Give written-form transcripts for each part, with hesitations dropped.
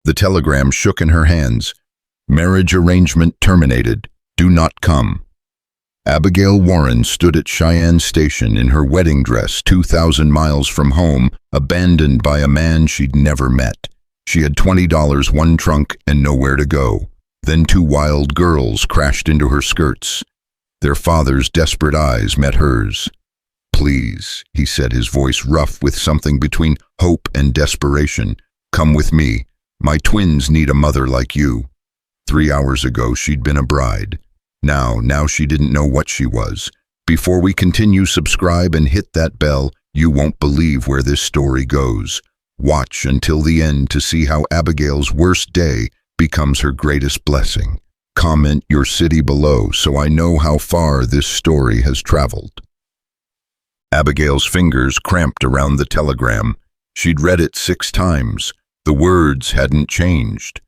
The telegram shook in her hands. Marriage arrangement terminated. Do not come. Abigail Warren stood at Cheyenne Station in her wedding dress 2,000 miles from home, abandoned by a man she'd never met. She had $20, one trunk, and nowhere to go. Then two wild girls crashed into her skirts. Their father's desperate eyes met hers. "Please," he said, his voice rough with something between hope and desperation. "Come with me. My twins need a mother like you." 3 hours ago, she'd been a bride. Now she didn't know what she was. Before we continue, subscribe and hit that bell. You won't believe where this story goes. Watch until the end to see how Abigail's worst day becomes her greatest blessing. Comment your city below so I know how far this story has traveled. Abigail's fingers cramped around the telegram. She'd read it 6 times. The words hadn't changed.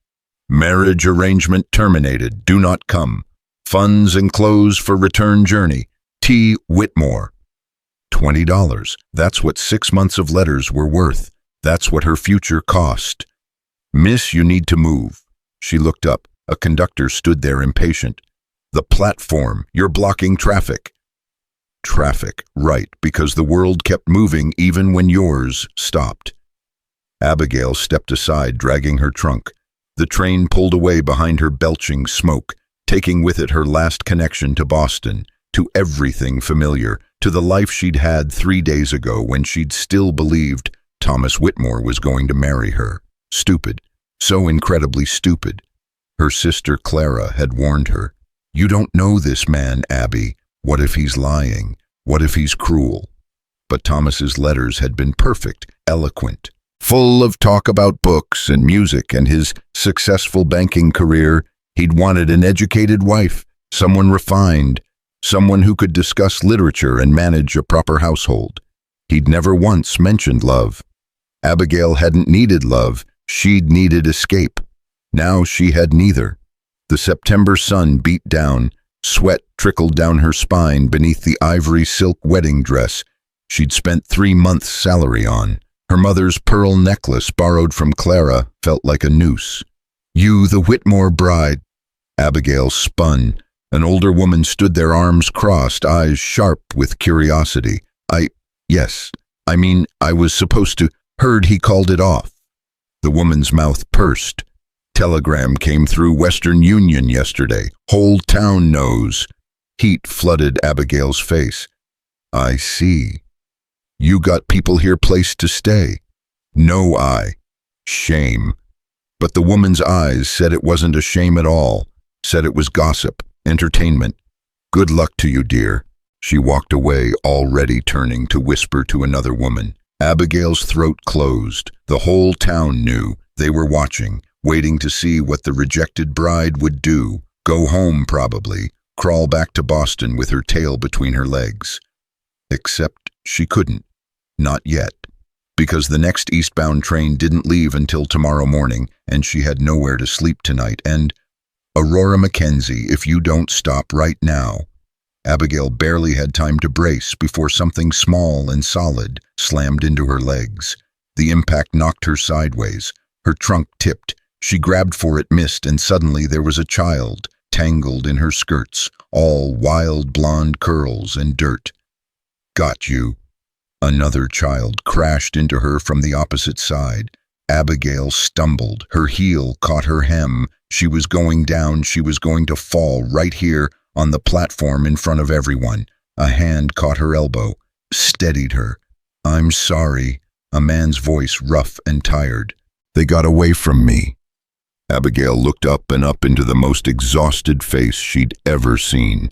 Marriage arrangement terminated. Do not come. Funds enclosed for return journey. T. Whitmore. $20. That's what 6 months of letters were worth. That's what her future cost. "Miss, you need to move." She looked up. A conductor stood there impatient. "The platform. You're blocking traffic." Traffic, right, because the world kept moving even when yours stopped. Abigail stepped aside, dragging her trunk. The train pulled away behind her, belching smoke, taking with it her last connection to Boston, to everything familiar, to the life she'd had 3 days ago when she'd still believed Thomas Whitmore was going to marry her. Stupid. So incredibly stupid. Her sister Clara had warned her. "You don't know this man, Abby. What if he's lying? What if he's cruel?" But Thomas's letters had been perfect, eloquent, full of talk about books and music and his successful banking career. He'd wanted an educated wife, someone refined, someone who could discuss literature and manage a proper household. He'd never once mentioned love. Abigail hadn't needed love, she'd needed escape. Now she had neither. The September sun beat down, sweat trickled down her spine beneath the ivory silk wedding dress she'd spent 3 months' salary on. Her mother's pearl necklace, borrowed from Clara, felt like a noose. "You, the Whitmore bride." Abigail spun. An older woman stood there, arms crossed, eyes sharp with curiosity. Yes. I was supposed to. Heard he called it off." The woman's mouth pursed. "Telegram came through Western Union yesterday. Whole town knows." Heat flooded Abigail's face. "I see. You got people here placed to stay." "No, Shame." But the woman's eyes said it wasn't a shame at all, said it was gossip, entertainment. "Good luck to you, dear." She walked away, already turning to whisper to another woman. Abigail's throat closed. The whole town knew. They were watching, waiting to see what the rejected bride would do. Go home, probably. Crawl back to Boston with her tail between her legs. Except she couldn't. Not yet. Because the next eastbound train didn't leave until tomorrow morning, and she had nowhere to sleep tonight, and Aurora McKenzie, if you don't stop right now. Abigail barely had time to brace before something small and solid slammed into her legs. The impact knocked her sideways. Her trunk tipped. She grabbed for it, missed, and suddenly there was a child, tangled in her skirts, all wild blonde curls and dirt. "Got you." Another child crashed into her from the opposite side. Abigail stumbled. Her heel caught her hem. She was going down. She was going to fall right here on the platform in front of everyone. A hand caught her elbow, steadied her. "I'm sorry." A man's voice, rough and tired. "They got away from me." Abigail looked up and up into the most exhausted face she'd ever seen.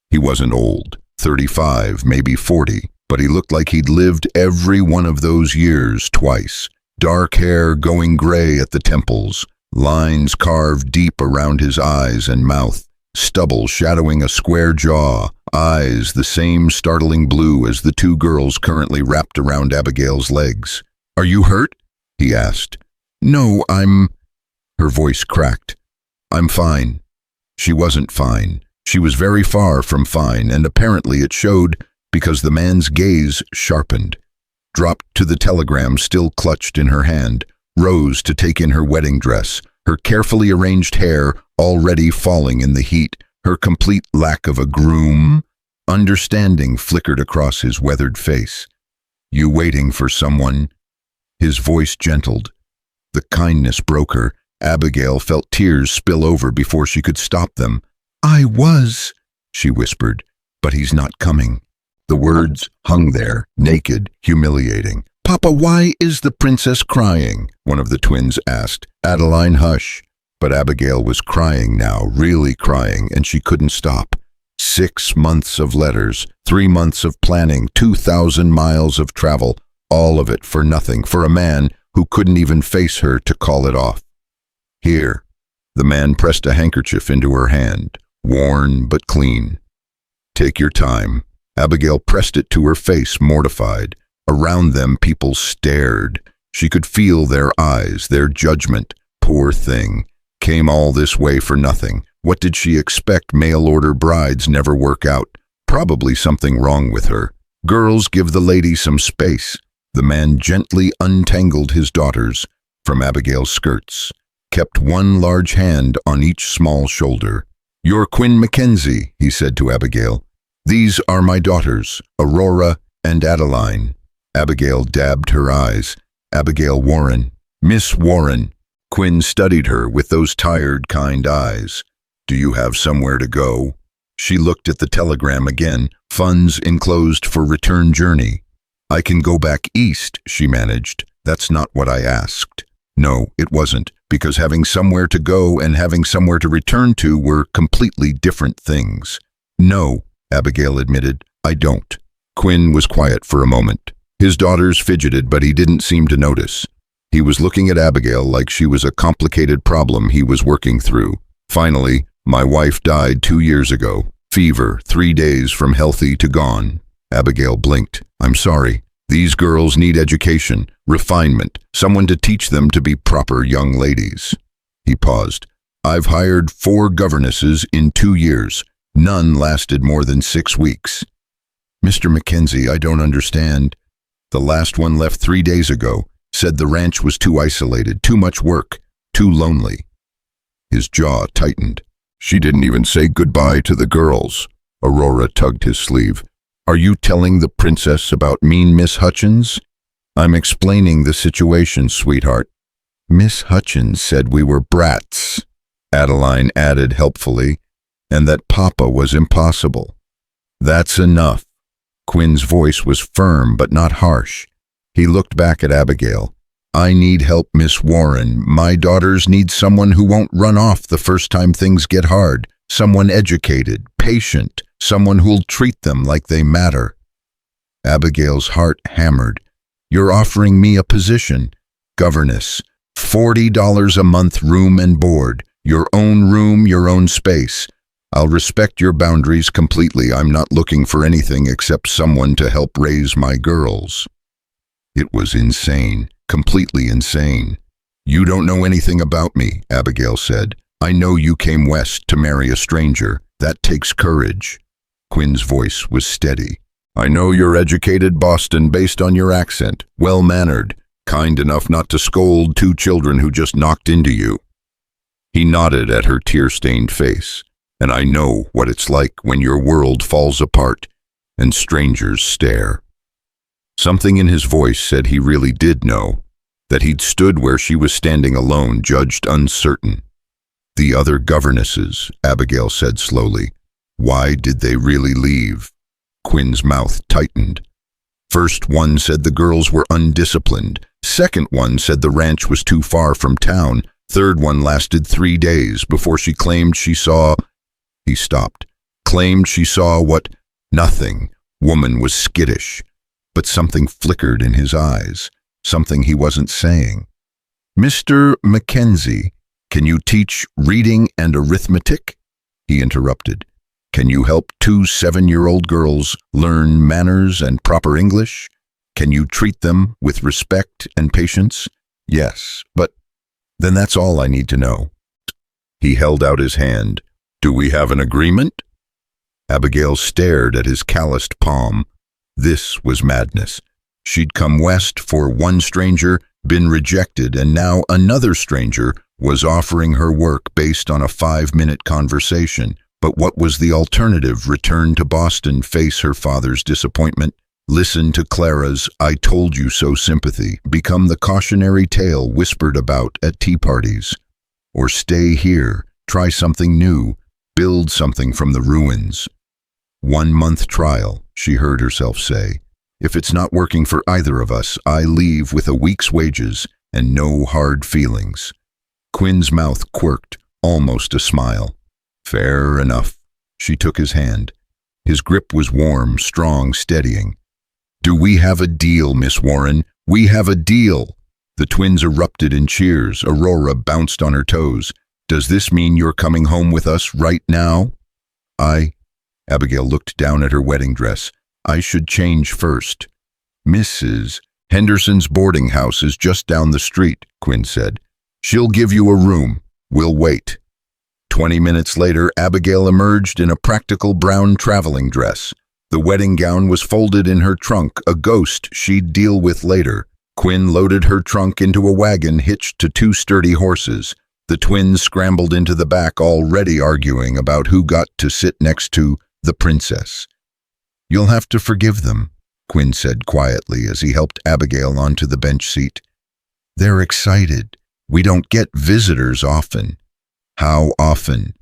He wasn't old, 35, maybe 40, but he looked like he'd lived every one of those years twice. Dark hair going gray at the temples, lines carved deep around his eyes and mouth, stubble shadowing a square jaw, eyes the same startling blue as the 2 girls currently wrapped around Abigail's legs. "Are you hurt?" he asked. "No, Her voice cracked. "I'm fine." She wasn't fine. She was very far from fine, and apparently it showed because the man's gaze sharpened. Dropped to the telegram still clutched in her hand. rose to take in her wedding dress, her carefully arranged hair already falling in the heat, her complete lack of a groom. Understanding flickered across his weathered face. "You waiting for someone?" His voice gentled. The kindness broke her. Abigail felt tears spill over before she could stop them. "I was," she whispered, "but he's not coming." The words hung there, naked, humiliating. "Papa, why is the princess crying?" one of the twins asked. "Adeline, hush." But Abigail was crying now, really crying, and she couldn't stop. 6 months of letters, 3 months of planning, 2,000 miles of travel, all of it for nothing, for a man who couldn't even face her to call it off. "Here." The man pressed a handkerchief into her hand, worn but clean. "Take your time." Abigail pressed it to her face, mortified. Around them, people stared. She could feel their eyes, their judgment. Poor thing. Came all this way for nothing. What did she expect? Mail-order brides never work out. Probably something wrong with her. "Girls, give the lady some space." The man gently untangled his daughters from Abigail's skirts, kept one large hand on each small shoulder. "You're Quinn McKenzie," he said to Abigail. "These are my daughters, Aurora and Adeline." Abigail dabbed her eyes. "Abigail Warren." "Miss Warren." Quinn studied her with those tired, kind eyes. "Do you have somewhere to go?" She looked at the telegram again. "Funds enclosed for return journey." "I can go back east," she managed. "That's not what I asked." No, it wasn't, because having somewhere to go and having somewhere to return to were completely different things. "No," Abigail admitted, "I don't." Quinn was quiet for a moment. His daughters fidgeted, but he didn't seem to notice. He was looking at Abigail like she was a complicated problem he was working through. "Finally, my wife died 2 years ago. Fever, 3 days from healthy to gone." Abigail blinked. "I'm sorry. These girls need education, refinement, someone to teach them to be proper young ladies." He paused. "I've hired 4 governesses in 2 years. None lasted more than 6 weeks. "Mr. McKenzie, I don't understand." "The last one left 3 days ago. Said the ranch was too isolated, too much work, too lonely." His jaw tightened. "She didn't even say goodbye to the girls." Aurora tugged his sleeve. "Are you telling the princess about mean Miss Hutchins?" "I'm explaining the situation, sweetheart." "Miss Hutchins said we were brats," Adeline added helpfully, "and that Papa was impossible." "That's enough." Quinn's voice was firm but not harsh. He looked back at Abigail. "I need help, Miss Warren. My daughters need someone who won't run off the first time things get hard. Someone educated, patient, someone who'll treat them like they matter." Abigail's heart hammered. "You're offering me a position. Governess. $40 a month, room and board. Your own room, your own space. I'll respect your boundaries completely. I'm not looking for anything except someone to help raise my girls." It was insane, completely insane. "You don't know anything about me," Abigail said. "I know you came west to marry a stranger. That takes courage." Quinn's voice was steady. "I know you're educated Boston based on your accent, well-mannered, kind enough not to scold 2 children who just knocked into you." He nodded at her tear-stained face. "And I know what it's like when your world falls apart and strangers stare." Something in his voice said he really did know, that he'd stood where she was standing alone, judged uncertain. "The other governesses," Abigail said slowly. "Why did they really leave?" Quinn's mouth tightened. "First one said the girls were undisciplined. Second one said the ranch was too far from town. Third one lasted 3 days before she claimed she saw..." He stopped. "Claimed she saw what?" "Nothing." Woman was skittish. But something flickered in his eyes, something he wasn't saying. "Mr. McKenzie, can you teach reading and arithmetic?" He interrupted. "Can you help 2 7-year-old girls learn manners and proper English? Can you treat them with respect and patience?" "Yes, but..." "Then that's all I need to know." He held out his hand. "Do we have an agreement?" Abigail stared at his calloused palm. This was madness. She'd come west for one stranger, been rejected, and now another stranger was offering her work based on a 5-minute conversation. But what was the alternative? Return to Boston, face her father's disappointment, listen to Clara's "I told you so" sympathy, become the cautionary tale whispered about at tea parties. Or stay here, try something new, build something from the ruins. 1-month trial, she heard herself say. If it's not working for either of us, I leave with a week's wages and no hard feelings. Quinn's mouth quirked, almost a smile. Fair enough. She took his hand. His grip was warm, strong, steadying. Do we have a deal, Miss Warren? We have a deal. The twins erupted in cheers. Aurora bounced on her toes. Does this mean you're coming home with us right now? Abigail looked down at her wedding dress. I should change first. Mrs. Henderson's boarding house is just down the street, Quinn said. She'll give you a room. We'll wait. 20 minutes later, Abigail emerged in a practical brown traveling dress. The wedding gown was folded in her trunk, a ghost she'd deal with later. Quinn loaded her trunk into a wagon hitched to 2 sturdy horses. The twins scrambled into the back, already arguing about who got to sit next to the princess. You'll have to forgive them, Quinn said quietly as he helped Abigail onto the bench seat. They're excited. We don't get visitors often. How often?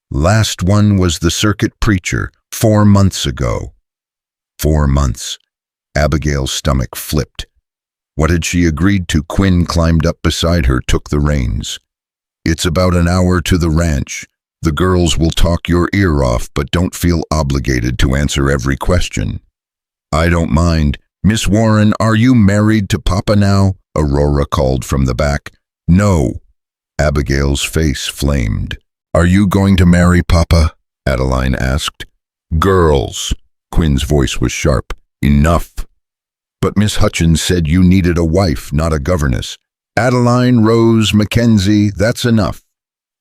Last one was the circuit preacher 4 months ago. 4 months. Abigail's stomach flipped. What had she agreed to? Quinn climbed up beside her, took the reins. It's about an hour to the ranch. The girls will talk your ear off, but don't feel obligated to answer every question. I don't mind. Miss Warren, are you married to Papa now? Aurora called from the back. No. Abigail's face flamed. Are you going to marry Papa? Adeline asked. Girls. Quinn's voice was sharp. Enough. But Miss Hutchins said you needed a wife, not a governess. Adeline, Rose, McKenzie, that's enough.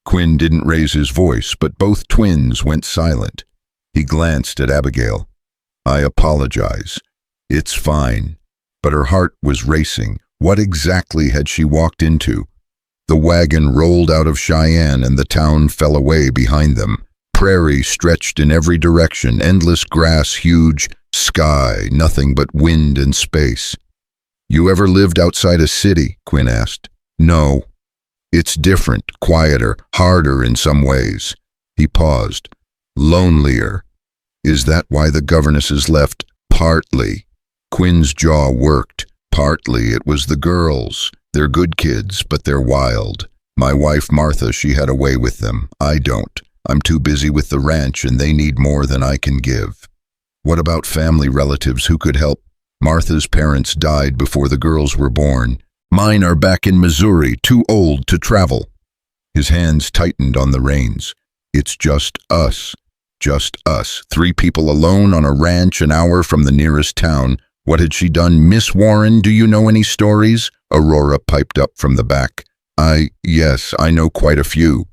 Quinn didn't raise his voice, but both twins went silent. He glanced at Abigail. I apologize. It's fine. But her heart was racing. What exactly had she walked into? The wagon rolled out of Cheyenne and the town fell away behind them. Prairie stretched in every direction, endless grass, huge sky, nothing but wind and space. You ever lived outside a city? Quinn asked. No. It's different, quieter, harder in some ways. He paused. Lonelier. Is that why the governesses left? Partly. Quinn's jaw worked. Partly it was the girls. They're good kids, but they're wild. My wife Martha, she had a way with them. I don't. I'm too busy with the ranch and they need more than I can give. What about family relatives who could help? Martha's parents died before the girls were born. Mine are back in Missouri, too old to travel. His hands tightened on the reins. It's just us. Just us. 3 people alone on a ranch an hour from the nearest town. What had she done? Miss Warren, do you know any stories? Aurora piped up from the back. Yes, I know quite a few.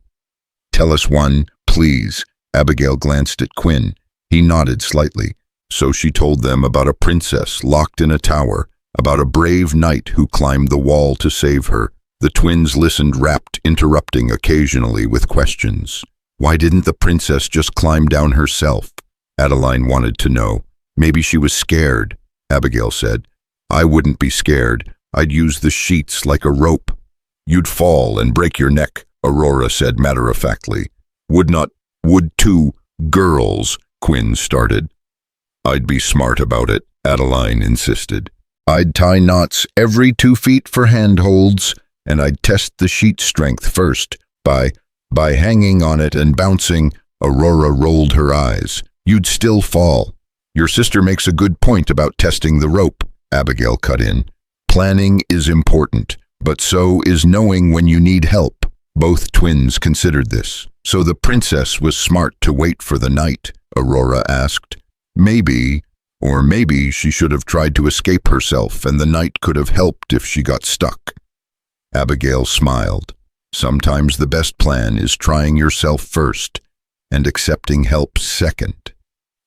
Tell us one, please. Abigail glanced at Quinn. He nodded slightly. So she told them about a princess locked in a tower, about a brave knight who climbed the wall to save her. The twins listened rapt, interrupting occasionally with questions. Why didn't the princess just climb down herself? Adeline wanted to know. Maybe she was scared, Abigail said. I wouldn't be scared. I'd use the sheets like a rope. You'd fall and break your neck, Aurora said matter-of-factly. Would 2 girls, Quinn started. I'd be smart about it, Adeline insisted. I'd tie knots every 2 feet for handholds, and I'd test the sheet strength first, by hanging on it and bouncing. Aurora rolled her eyes. You'd still fall. Your sister makes a good point about testing the rope, Abigail cut in. Planning is important, but so is knowing when you need help. Both twins considered this. So the princess was smart to wait for the night, Aurora asked. Maybe she should have tried to escape herself and the night could have helped if she got stuck. Abigail smiled. Sometimes the best plan is trying yourself first and accepting help second.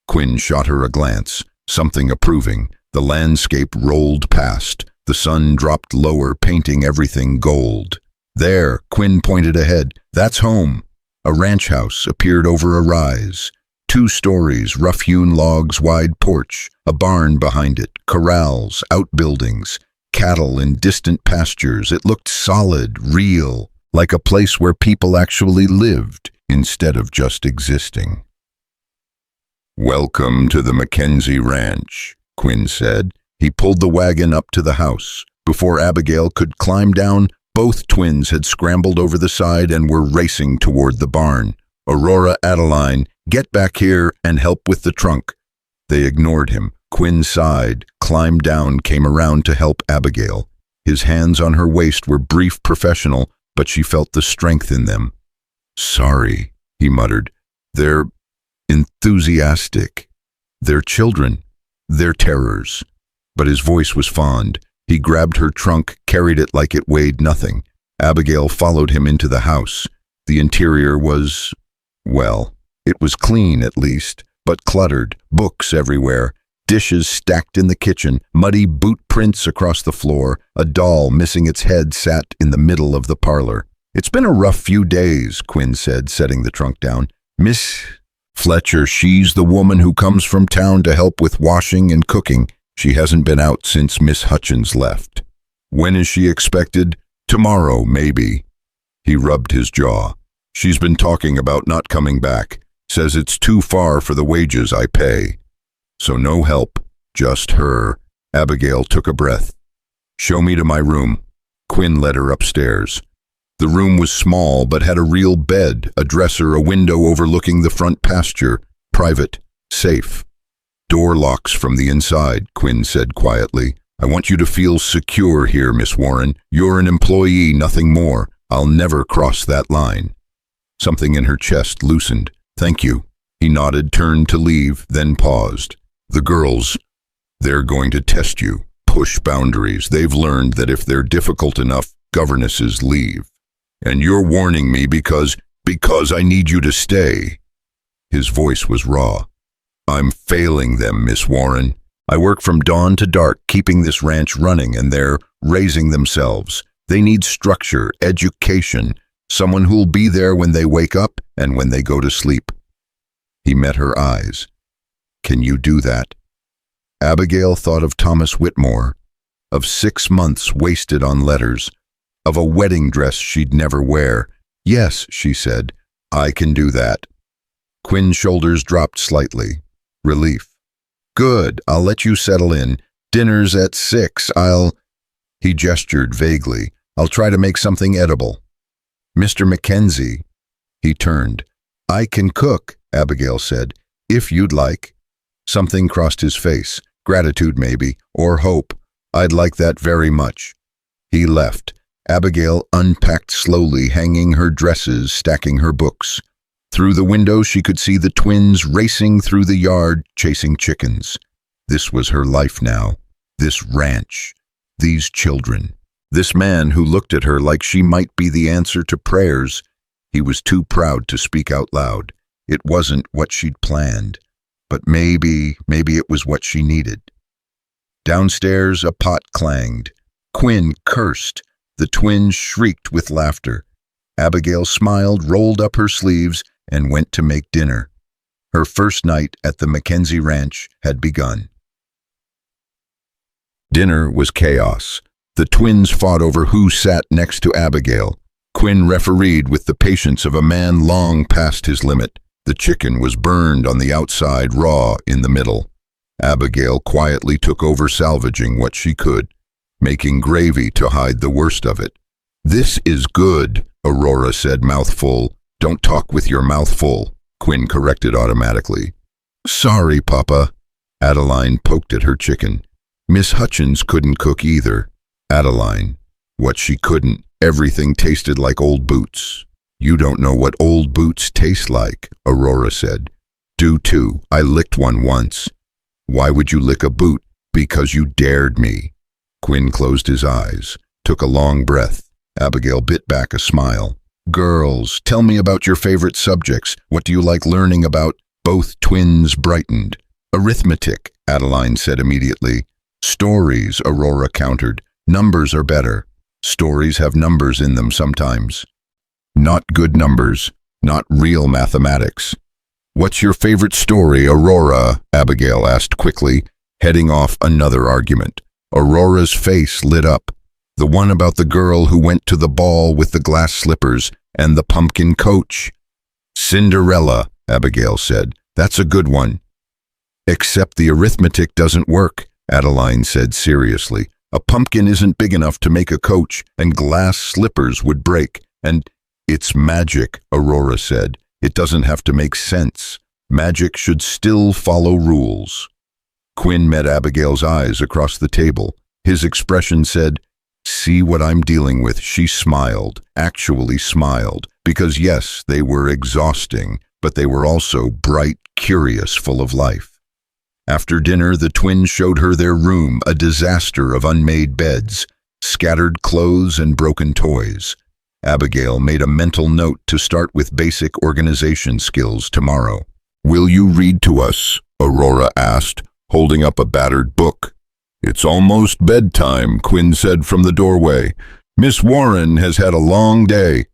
Quinn shot her a glance, something approving. The landscape rolled past. The sun dropped lower, painting everything gold. There, Quinn pointed ahead. That's home. A ranch house appeared over a rise. 2 stories, rough-hewn logs, wide porch, a barn behind it, corrals, outbuildings, cattle in distant pastures. It looked solid, real, like a place where people actually lived instead of just existing. "Welcome to the McKenzie Ranch," Quinn said. He pulled the wagon up to the house. Before Abigail could climb down, both twins had scrambled over the side and were racing toward the barn. "Aurora, Adeline, get back here and help with the trunk." They ignored him. Quinn sighed, climbed down, came around to help Abigail. His hands on her waist were brief, professional, but she felt the strength in them. "Sorry," he muttered. "They're enthusiastic. They're children. They're terrors." But his voice was fond. He grabbed her trunk, carried it like it weighed nothing. Abigail followed him into the house. The interior was, well, it was clean at least, but cluttered, books everywhere, dishes stacked in the kitchen, muddy boot prints across the floor. A doll missing its head sat in the middle of the parlor. "It's been a rough few days," Quinn said, setting the trunk down. "Miss Fletcher, she's the woman who comes from town to help with washing and cooking. She hasn't been out since Miss Hutchins left." "When is she expected?" "Tomorrow, maybe." He rubbed his jaw. "She's been talking about not coming back. Says it's too far for the wages I pay." "So no help, just her." Abigail took a breath. "Show me to my room." Quinn led her upstairs. The room was small but had a real bed, a dresser, a window overlooking the front pasture. Private, safe. "Door locks from the inside," Quinn said quietly. "I want you to feel secure here, Miss Warren. You're an employee, nothing more. I'll never cross that line." Something in her chest loosened. "Thank you." He nodded, turned to leave, then paused. "The girls, they're going to test you, push boundaries. They've learned that if they're difficult enough, governesses leave. And you're warning me because I need you to stay." His voice was raw. "I'm failing them, Miss Warren. I work from dawn to dark, keeping this ranch running, and they're raising themselves. They need structure, education, someone who'll be there when they wake up and when they go to sleep." He met her eyes. "Can you do that?" Abigail thought of Thomas Whitmore, of 6 months wasted on letters, of a wedding dress she'd never wear. "Yes," she said, "I can do that." Quinn's shoulders dropped slightly. Relief. "Good, I'll let you settle in. Dinner's at 6. He gestured vaguely. "I'll try to make something edible." "Mr. McKenzie." He turned. "I can cook," Abigail said, "if you'd like." Something crossed his face. Gratitude, maybe, or hope. "I'd like that very much." He left. Abigail unpacked slowly, hanging her dresses, stacking her books. Through the window she could see the twins racing through the yard, chasing chickens. This was her life now. This ranch. These children. This man who looked at her like she might be the answer to prayers. He was too proud to speak out loud. It wasn't what she'd planned. But maybe it was what she needed. Downstairs a pot clanged. Quinn cursed. The twins shrieked with laughter. Abigail smiled, rolled up her sleeves, and went to make dinner. Her first night at the McKenzie Ranch had begun. Dinner was chaos. The twins fought over who sat next to Abigail. Quinn refereed with the patience of a man long past his limit. The chicken was burned on the outside, raw in the middle. Abigail quietly took over salvaging what she could, making gravy to hide the worst of it. "This is good," Aurora said, mouth full. "Don't talk with your mouth full," Quinn corrected automatically. "Sorry, Papa." Adeline poked at her chicken. Miss Hutchins couldn't cook either. Adeline, what she couldn't, everything tasted like old boots. "You don't know what old boots taste like," Aurora said. "Do too. I licked one once." "Why would you lick a boot?" "Because you dared me." Quinn closed his eyes, took a long breath. Abigail bit back a smile. "Girls, tell me about your favorite subjects. What do you like learning about?" Both twins brightened. "Arithmetic," Adeline said immediately. "Stories," Aurora countered. Numbers are better. Stories have numbers in them sometimes. Not good numbers, not real mathematics. What's your favorite story, Aurora? Abigail asked quickly, heading off another argument. Aurora's face lit up. The one about the girl who went to the ball with the glass slippers and the pumpkin coach. Cinderella, Abigail said. That's a good one. Except the arithmetic doesn't work, Adeline said seriously. A pumpkin isn't big enough to make a coach, and glass slippers would break. And it's magic, Aurora said. It doesn't have to make sense. Magic should still follow rules. Quinn met Abigail's eyes across the table. His expression said, "See what I'm dealing with." She smiled, actually smiled, because yes, they were exhausting, but they were also bright, curious, full of life. After dinner, the twins showed her their room, a disaster of unmade beds, scattered clothes and broken toys. Abigail made a mental note to start with basic organization skills tomorrow. "Will you read to us?" Aurora asked, holding up a battered book. "It's almost bedtime," Quinn said from the doorway. "Miss Warren has had a long day."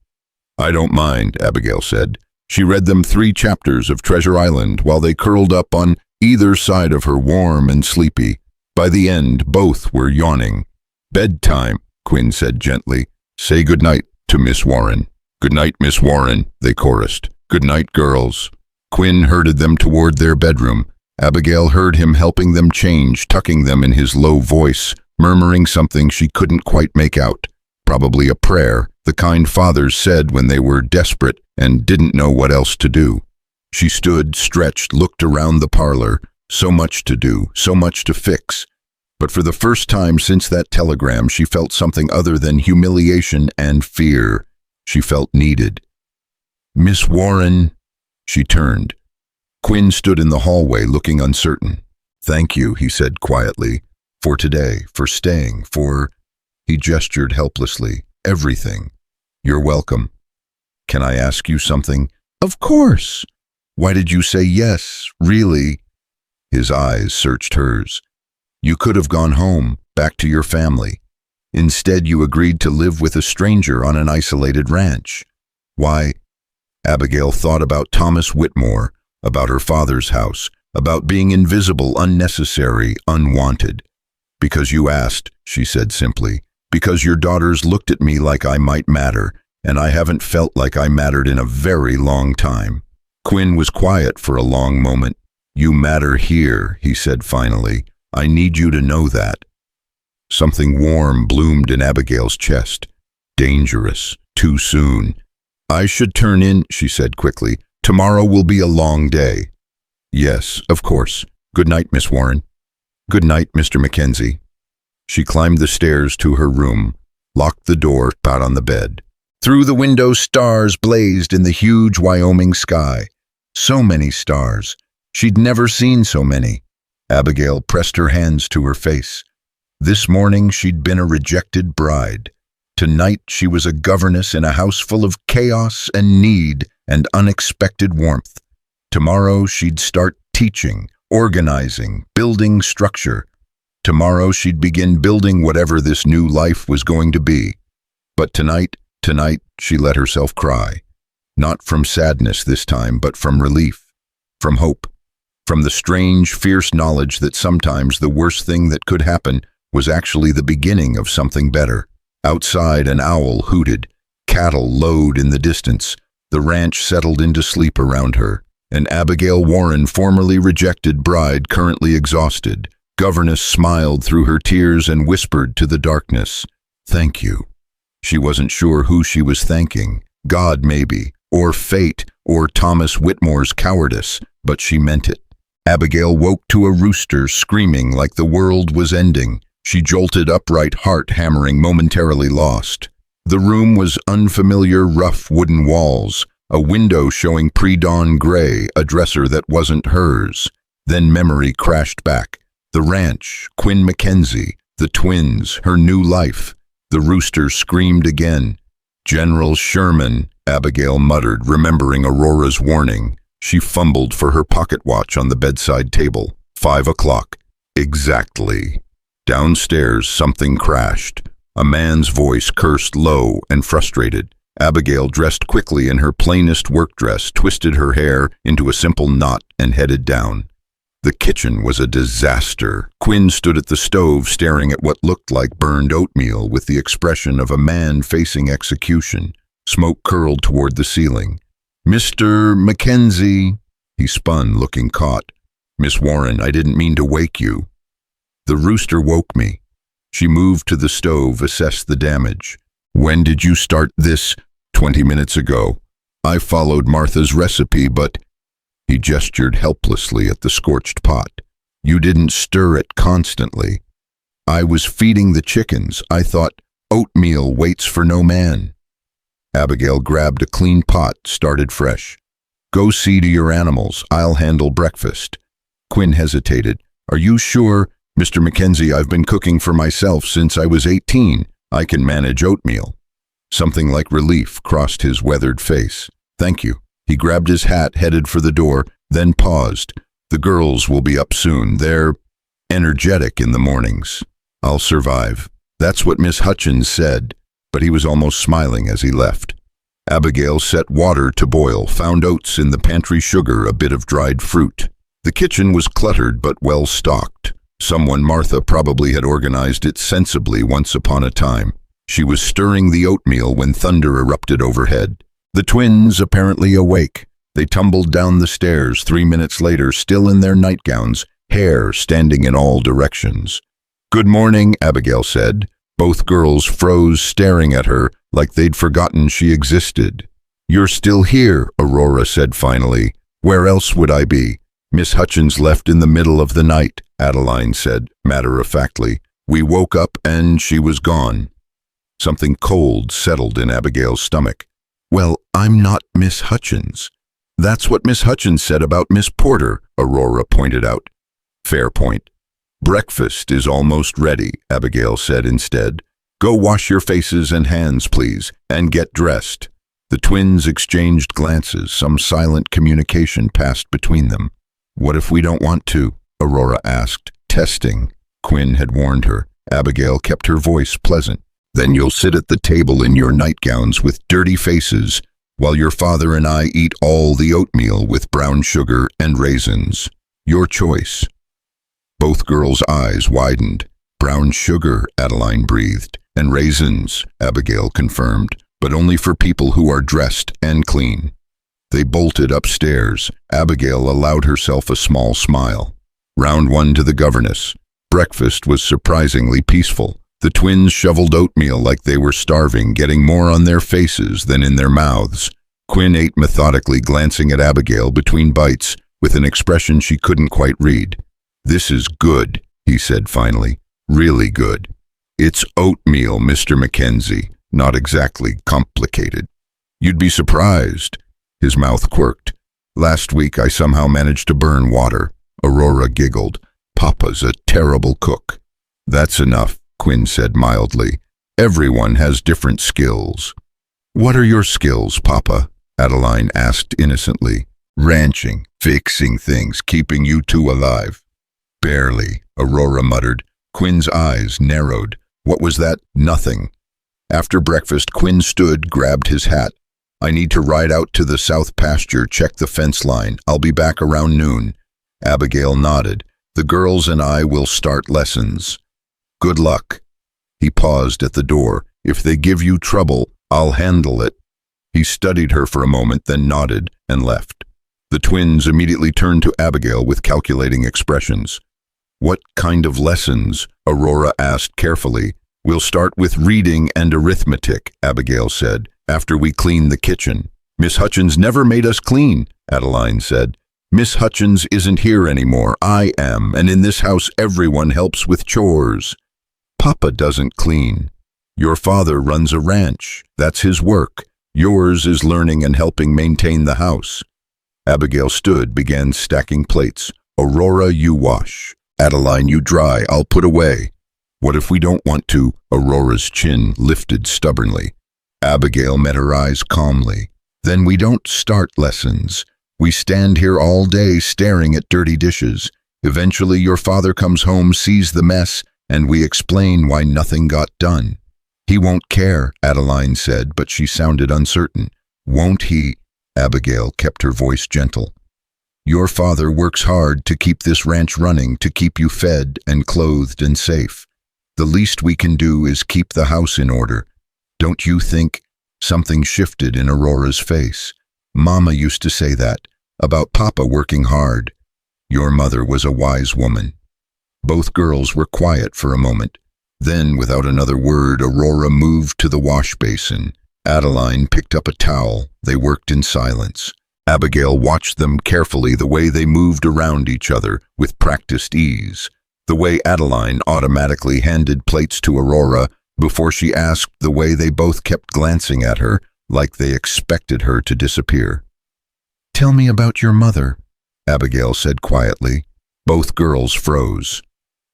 "I don't mind," Abigail said. She read them 3 chapters of Treasure Island while they curled up on either side of her, warm and sleepy. By the end, both were yawning. "Bedtime," Quinn said gently. "Say good night to Miss Warren." "Good night, Miss Warren," they chorused. "Good night, girls." Quinn herded them toward their bedroom. Abigail heard him helping them change, tucking them in his low voice, murmuring something she couldn't quite make out. Probably a prayer, the kind fathers said when they were desperate and didn't know what else to do. She stood, stretched, looked around the parlor. So much to do, so much to fix. But for the first time since that telegram, she felt something other than humiliation and fear. She felt needed. "Miss Warren," she turned. Quinn stood in the hallway looking uncertain. "Thank you," he said quietly, "for today, for staying, for—" He gestured helplessly. "Everything. You're welcome. Can I ask you something?" "Of course." "Why did you say yes, really?" His eyes searched hers. "You could have gone home, back to your family. Instead, you agreed to live with a stranger on an isolated ranch. Why?" Abigail thought about Thomas Whitmore, about her father's house, about being invisible, unnecessary, unwanted. "Because you asked," she said simply. "Because your daughters looked at me like I might matter, and I haven't felt like I mattered in a very long time." Quinn was quiet for a long moment. "You matter here," he said finally. "I need you to know that." Something warm bloomed in Abigail's chest. Dangerous. Too soon. "I should turn in," she said quickly. "Tomorrow will be a long day." "Yes, of course. Good night, Miss Warren." "Good night, Mr. McKenzie." She climbed the stairs to her room, locked the door, out on the bed. Through the window, stars blazed in the huge Wyoming sky. So many stars. She'd never seen so many. Abigail pressed her hands to her face. This morning she'd been a rejected bride. Tonight she was a governess in a house full of chaos and need and unexpected warmth. Tomorrow she'd start teaching, organizing, building structure. Tomorrow she'd begin building whatever this new life was going to be. But tonight, she let herself cry. Not from sadness this time, but from relief, from hope, from the strange, fierce knowledge that sometimes the worst thing that could happen was actually the beginning of something better. Outside, an owl hooted. Cattle lowed in the distance. The ranch settled into sleep around her. And Abigail Warren, formerly rejected bride, currently exhausted. Governess smiled through her tears and whispered to the darkness, "Thank you." She wasn't sure who she was thanking. God, maybe, or fate, or Thomas Whitmore's cowardice, but she meant it. Abigail woke to a rooster screaming like the world was ending. She jolted upright, heart hammering, momentarily lost. The room was unfamiliar, rough wooden walls, a window showing pre-dawn gray, a dresser that wasn't hers. Then memory crashed back. The ranch, Quinn McKenzie, the twins, her new life. The rooster screamed again. "General Sherman," Abigail muttered, remembering Aurora's warning. She fumbled for her pocket watch on the bedside table. 5 o'clock. Exactly. Downstairs, something crashed. A man's voice cursed low and frustrated. Abigail, dressed quickly in her plainest work dress, twisted her hair into a simple knot and headed down. The kitchen was a disaster. Quinn stood at the stove staring at what looked like burned oatmeal with the expression of a man facing execution. Smoke curled toward the ceiling. "Mr. McKenzie," he spun, looking caught. "Miss Warren, I didn't mean to wake you." "The rooster woke me." She moved to the stove, assessed the damage. "When did you start this?" 20 minutes ago. "I followed Martha's recipe, but—" He gestured helplessly at the scorched pot. "You didn't stir it constantly." "I was feeding the chickens. I thought oatmeal waits for no man." Abigail grabbed a clean pot, started fresh. "Go see to your animals. I'll handle breakfast." Quinn hesitated. "Are you sure?" "Mr. McKenzie, I've been cooking for myself since I was 18. I can manage oatmeal." Something like relief crossed his weathered face. "Thank you." He grabbed his hat, headed for the door, then paused. "The girls will be up soon. They're energetic in the mornings. I'll survive." That's what Miss Hutchins said, but he was almost smiling as he left. Abigail set water to boil, found oats in the pantry, sugar, a bit of dried fruit. The kitchen was cluttered but well stocked. Someone, Martha, probably had organized it sensibly once upon a time. She was stirring the oatmeal when thunder erupted overhead. The twins, apparently awake. They tumbled down the stairs 3 minutes later, still in their nightgowns, hair standing in all directions. "Good morning," Abigail said. Both girls froze, staring at her like they'd forgotten she existed. "You're still here," Aurora said finally. "Where else would I be?" "Miss Hutchins left in the middle of the night," Adeline said, matter-of-factly. "We woke up and she was gone." Something cold settled in Abigail's stomach. "Well, I'm not Miss Hutchins." "That's what Miss Hutchins said about Miss Porter," Aurora pointed out. "Fair point." "Breakfast is almost ready," Abigail said instead. "Go wash your faces and hands, please, and get dressed." The twins exchanged glances. Some silent communication passed between them. "What if we don't want to?" Aurora asked. "Testing," Quinn had warned her. Abigail kept her voice pleasant. "Then you'll sit at the table in your nightgowns with dirty faces, while your father and I eat all the oatmeal with brown sugar and raisins. Your choice." Both girls' eyes widened. "Brown sugar," Adeline breathed. "And raisins," Abigail confirmed, "but only for people who are dressed and clean." They bolted upstairs. Abigail allowed herself a small smile. Round one to the governess. Breakfast was surprisingly peaceful. The twins shoveled oatmeal like they were starving, getting more on their faces than in their mouths. Quinn ate methodically, glancing at Abigail between bites, with an expression she couldn't quite read. "This is good," he said finally. "Really good. It's oatmeal, Mr. McKenzie. Not exactly complicated." "You'd be surprised." His mouth quirked. "Last week I somehow managed to burn water." Aurora giggled. "Papa's a terrible cook." "That's enough," Quinn said mildly. "Everyone has different skills." "What are your skills, Papa?" Adeline asked innocently. "Ranching, fixing things, keeping you two alive." "Barely," Aurora muttered. Quinn's eyes narrowed. "What was that?" "Nothing." After breakfast, Quinn stood, grabbed his hat. "I need to ride out to the south pasture, check the fence line. I'll be back around noon." Abigail nodded. "The girls and I will start lessons." "Good luck." He paused at the door. "If they give you trouble, I'll handle it." He studied her for a moment, then nodded and left. The twins immediately turned to Abigail with calculating expressions. "What kind of lessons?" Aurora asked carefully. "We'll start with reading and arithmetic," Abigail said, "after we clean the kitchen." "Miss Hutchins never made us clean," Adeline said. "Miss Hutchins isn't here anymore. I am, and in this house everyone helps with chores." "Papa doesn't clean." "Your father runs a ranch. That's his work. Yours is learning and helping maintain the house." Abigail stood, began stacking plates. "Aurora, you wash. Adeline, you dry. I'll put away." "What if we don't want to?" Aurora's chin lifted stubbornly. Abigail met her eyes calmly. "Then we don't start lessons. We stand here all day staring at dirty dishes. Eventually your father comes home, sees the mess, and we explain why nothing got done. He won't care, Adeline said, but she sounded uncertain. Won't he? Abigail kept her voice gentle. Your father works hard to keep this ranch running, to keep you fed and clothed and safe. The least we can do is keep the house in order. Don't you think? Something shifted in Aurora's face. Mama used to say that, about Papa working hard. Your mother was a wise woman. Both girls were quiet for a moment. Then, without another word, Aurora moved to the wash basin. Adeline picked up a towel. They worked in silence. Abigail watched them carefully, the way they moved around each other with practiced ease, the way Adeline automatically handed plates to Aurora before she asked, the way they both kept glancing at her like they expected her to disappear. Tell me about your mother, Abigail said quietly. Both girls froze.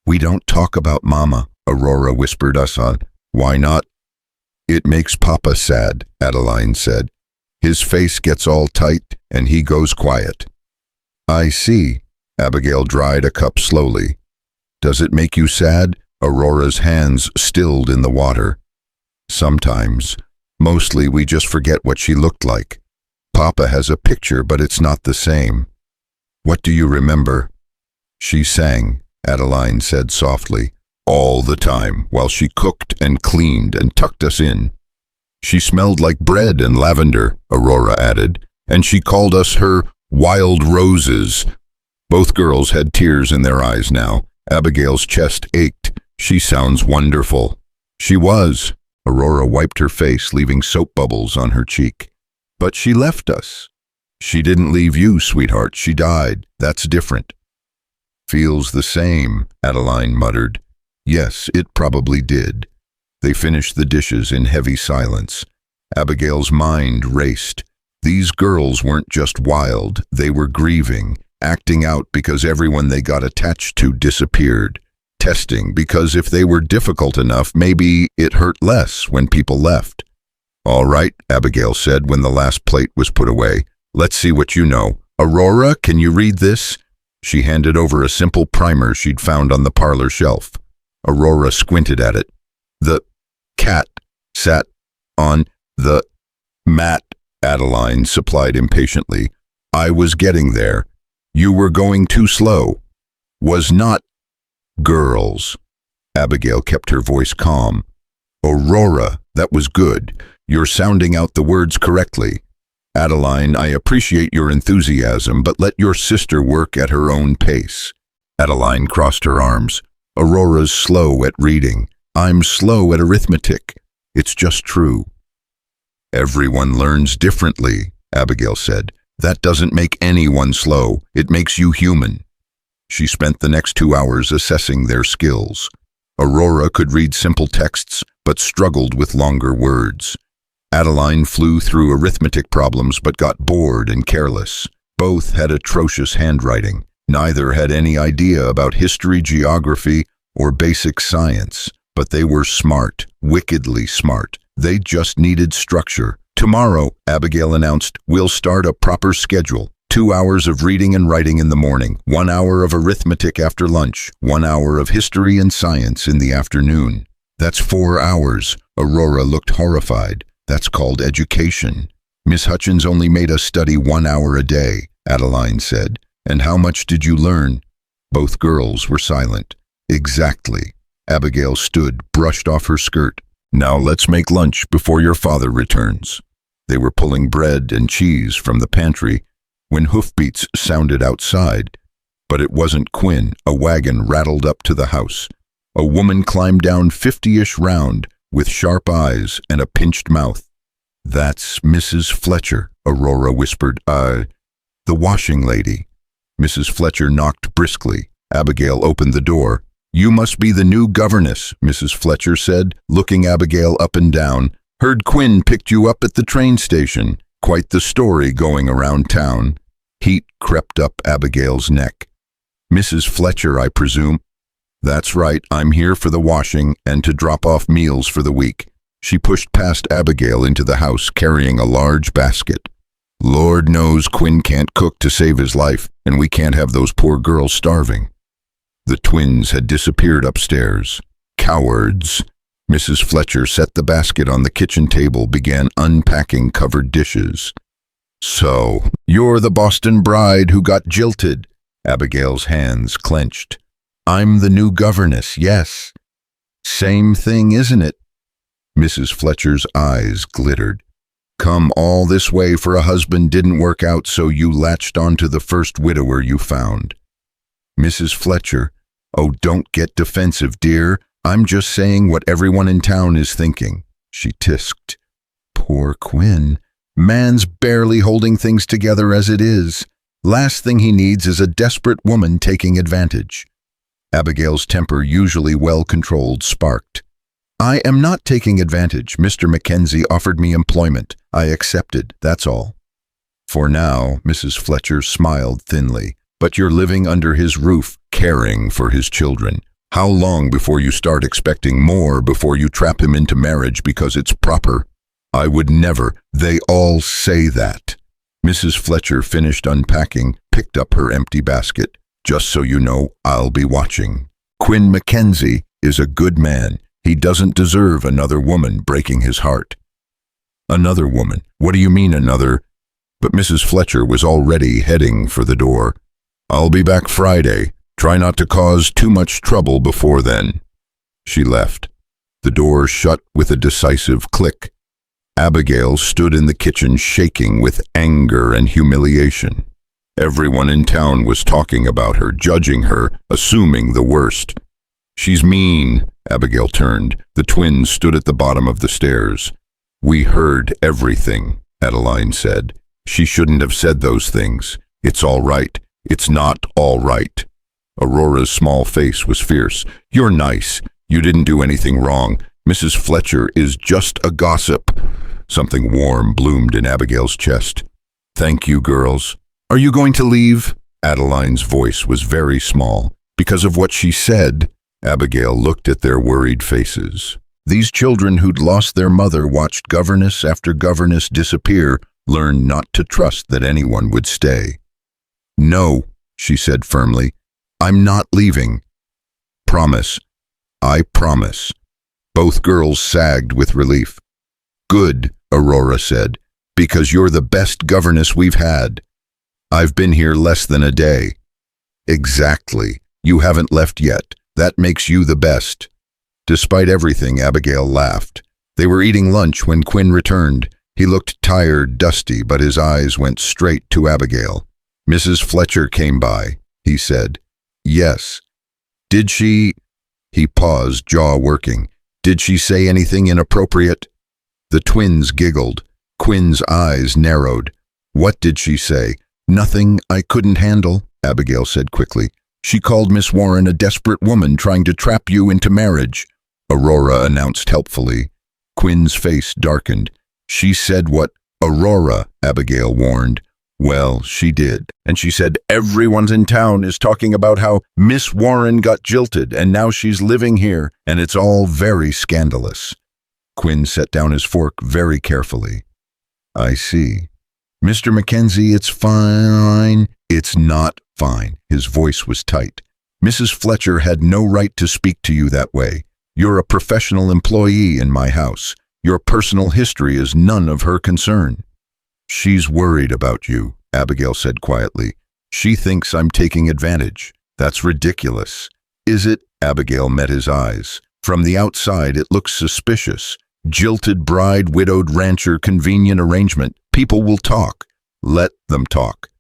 We don't talk about Mama, Aurora whispered us on. Why not? It makes Papa sad, Adeline said. His face gets all tight and he goes quiet. I see. Abigail dried a cup slowly. Does it make you sad? Aurora's hands stilled in the water. Sometimes. Mostly we just forget what she looked like. Papa has a picture, but it's not the same. What do you remember? She sang, Adeline said softly, all the time while she cooked and cleaned and tucked us in. She smelled like bread and lavender, Aurora added, and she called us her wild roses. Both girls had tears in their eyes now. Abigail's chest ached. She sounds wonderful. She was. Aurora wiped her face, leaving soap bubbles on her cheek. But she left us. She didn't leave you, sweetheart. She died. That's different. Feels the same, Adeline muttered. Yes, it probably did. They finished the dishes in heavy silence. Abigail's mind raced. These girls weren't just wild. They were grieving, acting out because everyone they got attached to disappeared. Testing because if they were difficult enough, maybe it hurt less when people left. All right, Abigail said when the last plate was put away. Let's see what you know. Aurora, can you read this? She handed over a simple primer she'd found on the parlor shelf. Aurora squinted at it. The cat sat on the mat, Adeline supplied impatiently. I was getting there. You were going too slow. Was not girls. Abigail kept her voice calm. Aurora, that was good. You're sounding out the words correctly. Adeline, I appreciate your enthusiasm, but let your sister work at her own pace. Adeline crossed her arms. Aurora's slow at reading. I'm slow at arithmetic. It's just true. Everyone learns differently, Abigail said. That doesn't make anyone slow. It makes you human. She spent the next 2 hours assessing their skills. Aurora could read simple texts, but struggled with longer words. Adeline flew through arithmetic problems but got bored and careless. Both had atrocious handwriting. Neither had any idea about history, geography, or basic science, but they were smart, wickedly smart. They just needed structure. Tomorrow, Abigail announced, we'll start a proper schedule. 2 hours of reading and writing in the morning, 1 hour of arithmetic after lunch, 1 hour of history and science in the afternoon. That's 4 hours. Aurora looked horrified. That's called education. Miss Hutchins only made us study 1 hour a day, Adeline said. And how much did you learn? Both girls were silent. Exactly. Abigail stood, brushed off her skirt. Now let's make lunch before your father returns. They were pulling bread and cheese from the pantry when hoofbeats sounded outside. But it wasn't Quinn. A wagon rattled up to the house. A woman climbed down 50-ish round with sharp eyes and a pinched mouth. That's Mrs. Fletcher, Aurora whispered. The washing lady. Mrs. Fletcher knocked briskly. Abigail opened the door. You must be the new governess, Mrs. Fletcher said, looking Abigail up and down. Heard Quinn picked you up at the train station. Quite the story going around town. Heat crept up Abigail's neck. Mrs. Fletcher, I presume? That's right, I'm here for the washing and to drop off meals for the week. She pushed past Abigail into the house, carrying a large basket. Lord knows Quinn can't cook to save his life, and we can't have those poor girls starving. The twins had disappeared upstairs. Cowards. Mrs. Fletcher set the basket on the kitchen table, began unpacking covered dishes. So, you're the Boston bride who got jilted. Abigail's hands clenched. I'm the new governess, yes. Same thing, isn't it? Mrs. Fletcher's eyes glittered. Come all this way for a husband didn't work out, so you latched onto the first widower you found. Mrs. Fletcher, oh, don't get defensive, dear. I'm just saying what everyone in town is thinking, she tisked. Poor Quinn. Man's barely holding things together as it is. Last thing he needs is a desperate woman taking advantage. Abigail's temper, usually well-controlled, sparked. I am not taking advantage. Mr. McKenzie offered me employment. I accepted, that's all. For now, Mrs. Fletcher smiled thinly. But you're living under his roof, caring for his children. How long before you start expecting more, before you trap him into marriage because it's proper? I would never. They all say that. Mrs. Fletcher finished unpacking, picked up her empty basket. Just so you know, I'll be watching. Quinn McKenzie is a good man. He doesn't deserve another woman breaking his heart. Another woman? What do you mean another? But Mrs. Fletcher was already heading for the door. I'll be back Friday. Try not to cause too much trouble before then. She left. The door shut with a decisive click. Abigail stood in the kitchen shaking with anger and humiliation. Everyone in town was talking about her, judging her, assuming the worst. She's mean. Abigail turned. The twins stood at the bottom of the stairs. We heard everything, Adeline said. She shouldn't have said those things. It's all right. It's not all right. Aurora's small face was fierce. You're nice. You didn't do anything wrong. Mrs. Fletcher is just a gossip. Something warm bloomed in Abigail's chest. Thank you, girls. Are you going to leave? Adeline's voice was very small. Because of what she said, Abigail looked at their worried faces. These children who'd lost their mother watched governess after governess disappear, learned not to trust that anyone would stay. No, she said firmly. I'm not leaving. Promise. I promise. Both girls sagged with relief. Good, Aurora said, because you're the best governess we've had. I've been here less than a day. Exactly. You haven't left yet. That makes you the best. Despite everything, Abigail laughed. They were eating lunch when Quinn returned. He looked tired, dusty, but his eyes went straight to Abigail. Mrs. Fletcher came by, he said. Yes. Did she... He paused, jaw working. Did she say anything inappropriate? The twins giggled. Quinn's eyes narrowed. What did she say? Nothing I couldn't handle, Abigail said quickly. She called Miss Warren a desperate woman trying to trap you into marriage, Aurora announced helpfully. Quinn's face darkened. She said what? Aurora, Abigail warned. Well, she did. And she said everyone in town is talking about how Miss Warren got jilted and now she's living here, and it's all very scandalous. Quinn set down his fork very carefully. I see. Mr. McKenzie, it's fine. It's not fine. His voice was tight. Mrs. Fletcher had no right to speak to you that way. You're a professional employee in my house. Your personal history is none of her concern. She's worried about you, Abigail said quietly. She thinks I'm taking advantage. That's ridiculous. Is it? Abigail met his eyes. From the outside, it looks suspicious. Jilted bride, widowed rancher, convenient arrangement. People will talk. Let them talk.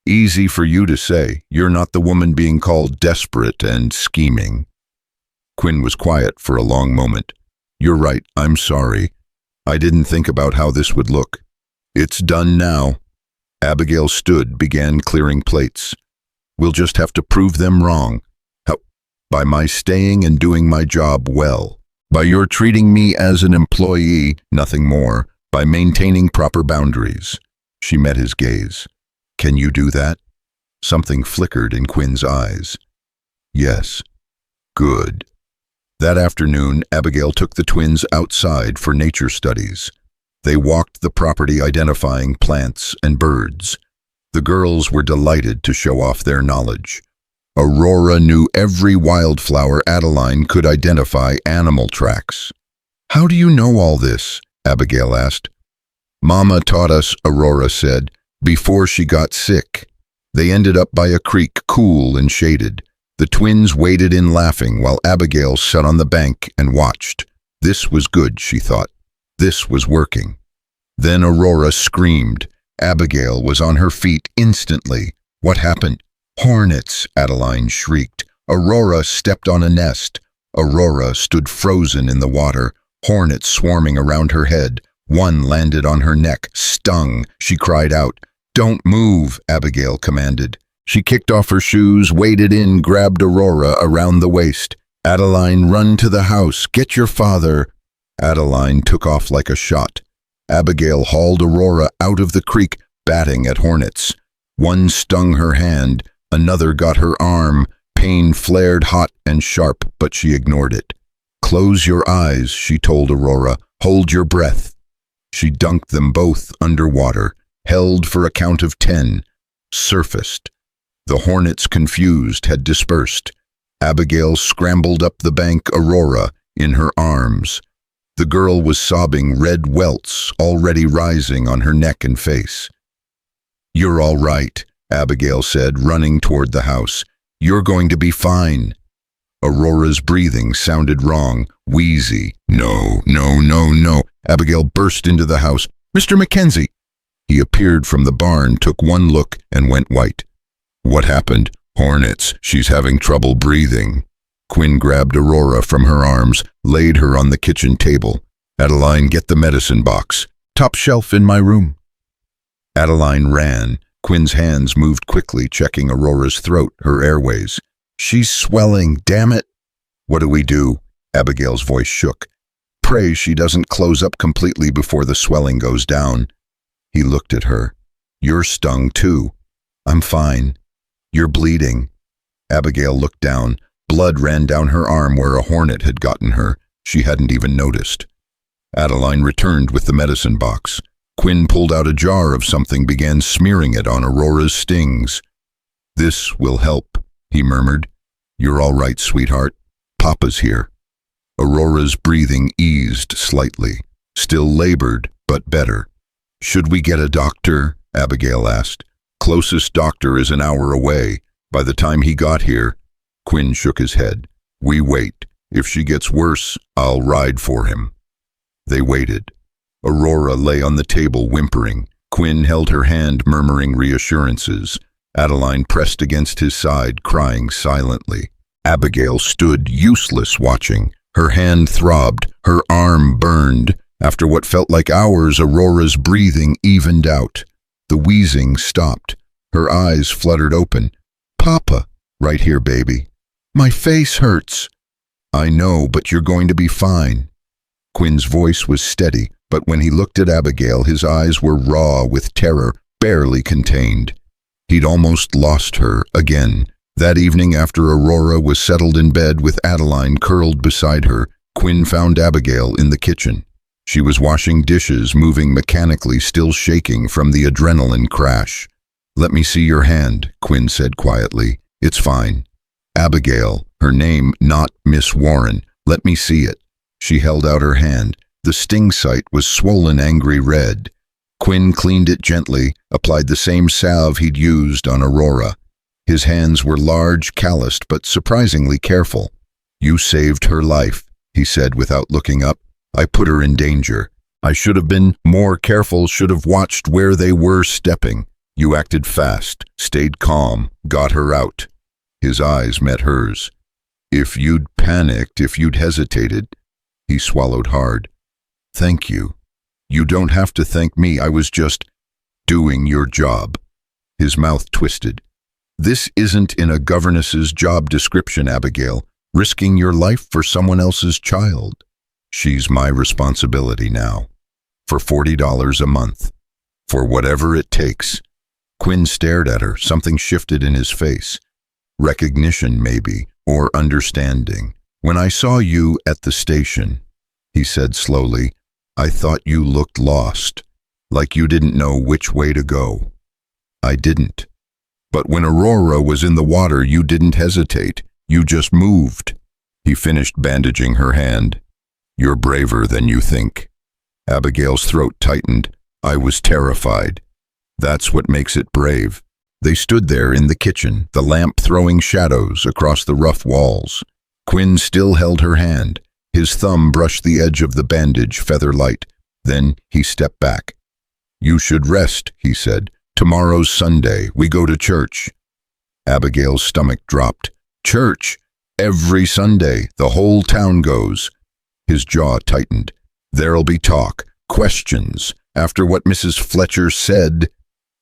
Easy for you to say. You're not the woman being called desperate and scheming. Quinn was quiet for a long moment. You're right, I'm sorry. I didn't think about how this would look. It's done now. Abigail stood, began clearing plates. We'll just have to prove them wrong. How? By my staying and doing my job well. By your treating me as an employee, nothing more. By maintaining proper boundaries. She met his gaze. Can you do that? Something flickered in Quinn's eyes. Yes. Good. That afternoon, Abigail took the twins outside for nature studies. They walked the property identifying plants and birds. The girls were delighted to show off their knowledge. Aurora knew every wildflower Adeline could identify animal tracks. "How do you know all this?" Abigail asked. "Mama taught us," Aurora said, "before she got sick." They ended up by a creek, cool and shaded. The twins waded in laughing while Abigail sat on the bank and watched. This was good, she thought. This was working. Then Aurora screamed. Abigail was on her feet instantly. "What happened?" "Hornets," Adeline shrieked. Aurora stepped on a nest. Aurora stood frozen in the water, hornets swarming around her head. One landed on her neck, stung. She cried out. "Don't move," Abigail commanded. She kicked off her shoes, waded in, grabbed Aurora around the waist. "Adeline, run to the house. Get your father." Adeline took off like a shot. Abigail hauled Aurora out of the creek, batting at hornets. One stung her hand, another got her arm. Pain flared hot and sharp, but she ignored it. "Close your eyes," she told Aurora. "Hold your breath." She dunked them both underwater, held for a count of 10, surfaced. The hornets, confused, had dispersed. Abigail scrambled up the bank, Aurora in her arms. The girl was sobbing, red welts already rising on her neck and face. "You're all right," Abigail said, running toward the house. "You're going to be fine." Aurora's breathing sounded wrong, wheezy. "No, no, no, no." Abigail burst into the house. "Mr. McKenzie!" He appeared from the barn, took one look, and went white. "What happened?" "Hornets. She's having trouble breathing." Quinn grabbed Aurora from her arms, laid her on the kitchen table. "Adeline, get the medicine box. Top shelf in my room." Adeline ran. Quinn's hands moved quickly, checking Aurora's throat, her airways. "She's swelling, damn it." "What do we do?" Abigail's voice shook. "Pray she doesn't close up completely before the swelling goes down." He looked at her. "You're stung too." "I'm fine." "You're bleeding." Abigail looked down. Blood ran down her arm where a hornet had gotten her. She hadn't even noticed. Adeline returned with the medicine box. Quinn pulled out a jar of something, began smearing it on Aurora's stings. "This will help," he murmured. "You're all right, sweetheart. Papa's here." Aurora's breathing eased slightly. Still labored, but better. "Should we get a doctor?" Abigail asked. "Closest doctor is an hour away. By the time he got here..." Quinn shook his head. "We wait. If she gets worse, I'll ride for him." They waited. Aurora lay on the table whimpering. Quinn held her hand, murmuring reassurances. Adeline pressed against his side, crying silently. Abigail stood useless, watching. Her hand throbbed, her arm burned. After what felt like hours, Aurora's breathing evened out. The wheezing stopped. Her eyes fluttered open. "Papa." "Right here, baby." "My face hurts." "I know, but you're going to be fine." Quinn's voice was steady, but when he looked at Abigail, his eyes were raw with terror, barely contained. He'd almost lost her again. That evening, after Aurora was settled in bed with Adeline curled beside her, Quinn found Abigail in the kitchen. She was washing dishes, moving mechanically, still shaking from the adrenaline crash. "Let me see your hand," Quinn said quietly. "It's fine." "Abigail," her name, not Miss Warren. "Let me see it." She held out her hand. The sting site was swollen, angry red. Quinn cleaned it gently, applied the same salve he'd used on Aurora. His hands were large, calloused, but surprisingly careful. "You saved her life," he said without looking up. "I put her in danger. I should have been more careful, should have watched where they were stepping. You acted fast, stayed calm, got her out." His eyes met hers. "If you'd panicked, if you'd hesitated..." He swallowed hard. "Thank you. You don't have to thank me. I was just doing your job." His mouth twisted. "This isn't in a governess's job description, Abigail. Risking your life for someone else's child. She's my responsibility now. For $40 a month. For whatever it takes." Quinn stared at her. Something shifted in his face. Recognition, maybe, or understanding. "When I saw you at the station," he said slowly, "I thought you looked lost, like you didn't know which way to go. I didn't. But when Aurora was in the water, you didn't hesitate. You just moved. He finished bandaging her hand. You're braver than you think. Abigail's throat tightened. I was terrified. That's what makes it brave. They stood there in the kitchen, the lamp throwing shadows across the rough walls. Quinn still held her hand. His thumb brushed the edge of the bandage, feather light. Then he stepped back. You should rest, he said. Tomorrow's Sunday. We go to church. Abigail's stomach dropped. Church? Every Sunday. The whole town goes. His jaw tightened. There'll be talk, questions. After what Mrs. Fletcher said,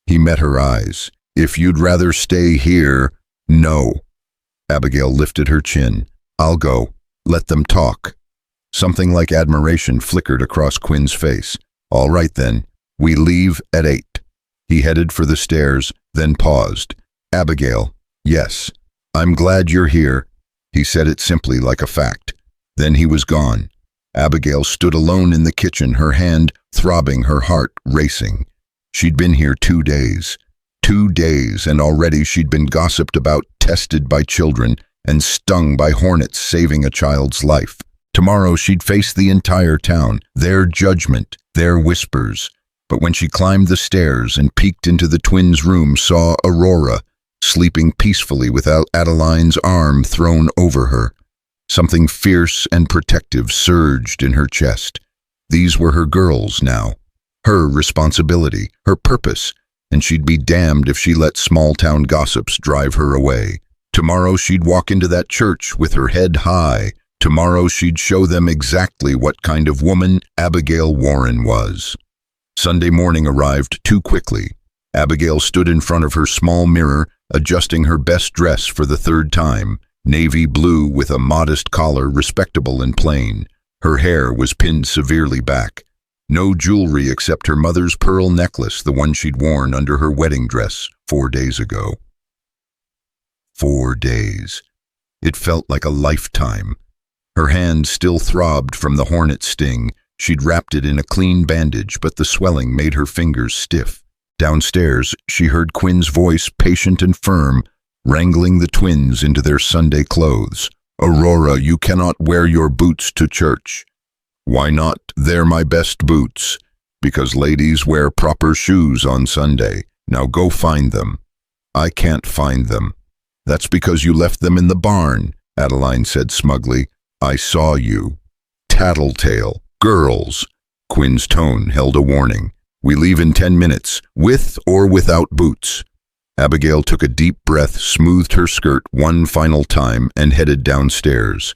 he met her eyes. If you'd rather stay here, no. Abigail lifted her chin. I'll go. Let them talk. Something like admiration flickered across Quinn's face. All right then. We leave at 8. He headed for the stairs, then paused. Abigail, yes. I'm glad you're here. He said it simply like a fact. Then he was gone. Abigail stood alone in the kitchen, her hand throbbing, her heart racing. She'd been here 2 days. 2 days, and already she'd been gossiped about, tested by children, and stung by hornets saving a child's life. Tomorrow she'd face the entire town, their judgment, their whispers. But when she climbed the stairs and peeked into the twins' room, saw Aurora, sleeping peacefully without Adeline's arm thrown over her. Something fierce and protective surged in her chest. These were her girls now, her responsibility, her purpose, and she'd be damned if she let small-town gossips drive her away. Tomorrow she'd walk into that church with her head high. Tomorrow she'd show them exactly what kind of woman Abigail Warren was. Sunday morning arrived too quickly. Abigail stood in front of her small mirror, adjusting her best dress for the 3rd time, navy blue with a modest collar, respectable and plain. Her hair was pinned severely back. No jewelry except her mother's pearl necklace, the one she'd worn under her wedding dress 4 days ago. 4 days. It felt like a lifetime. Her hand still throbbed from the hornet sting. She'd wrapped it in a clean bandage, but the swelling made her fingers stiff. Downstairs, she heard Quinn's voice, patient and firm, wrangling the twins into their Sunday clothes. Aurora, you cannot wear your boots to church. Why not? They're my best boots. Because ladies wear proper shoes on Sunday. Now go find them. I can't find them. That's because you left them in the barn, Adeline said smugly. I saw you. Tattletale. Girls. Quinn's tone held a warning. We leave in 10 minutes, with or without boots. Abigail took a deep breath, smoothed her skirt one final time, and headed downstairs.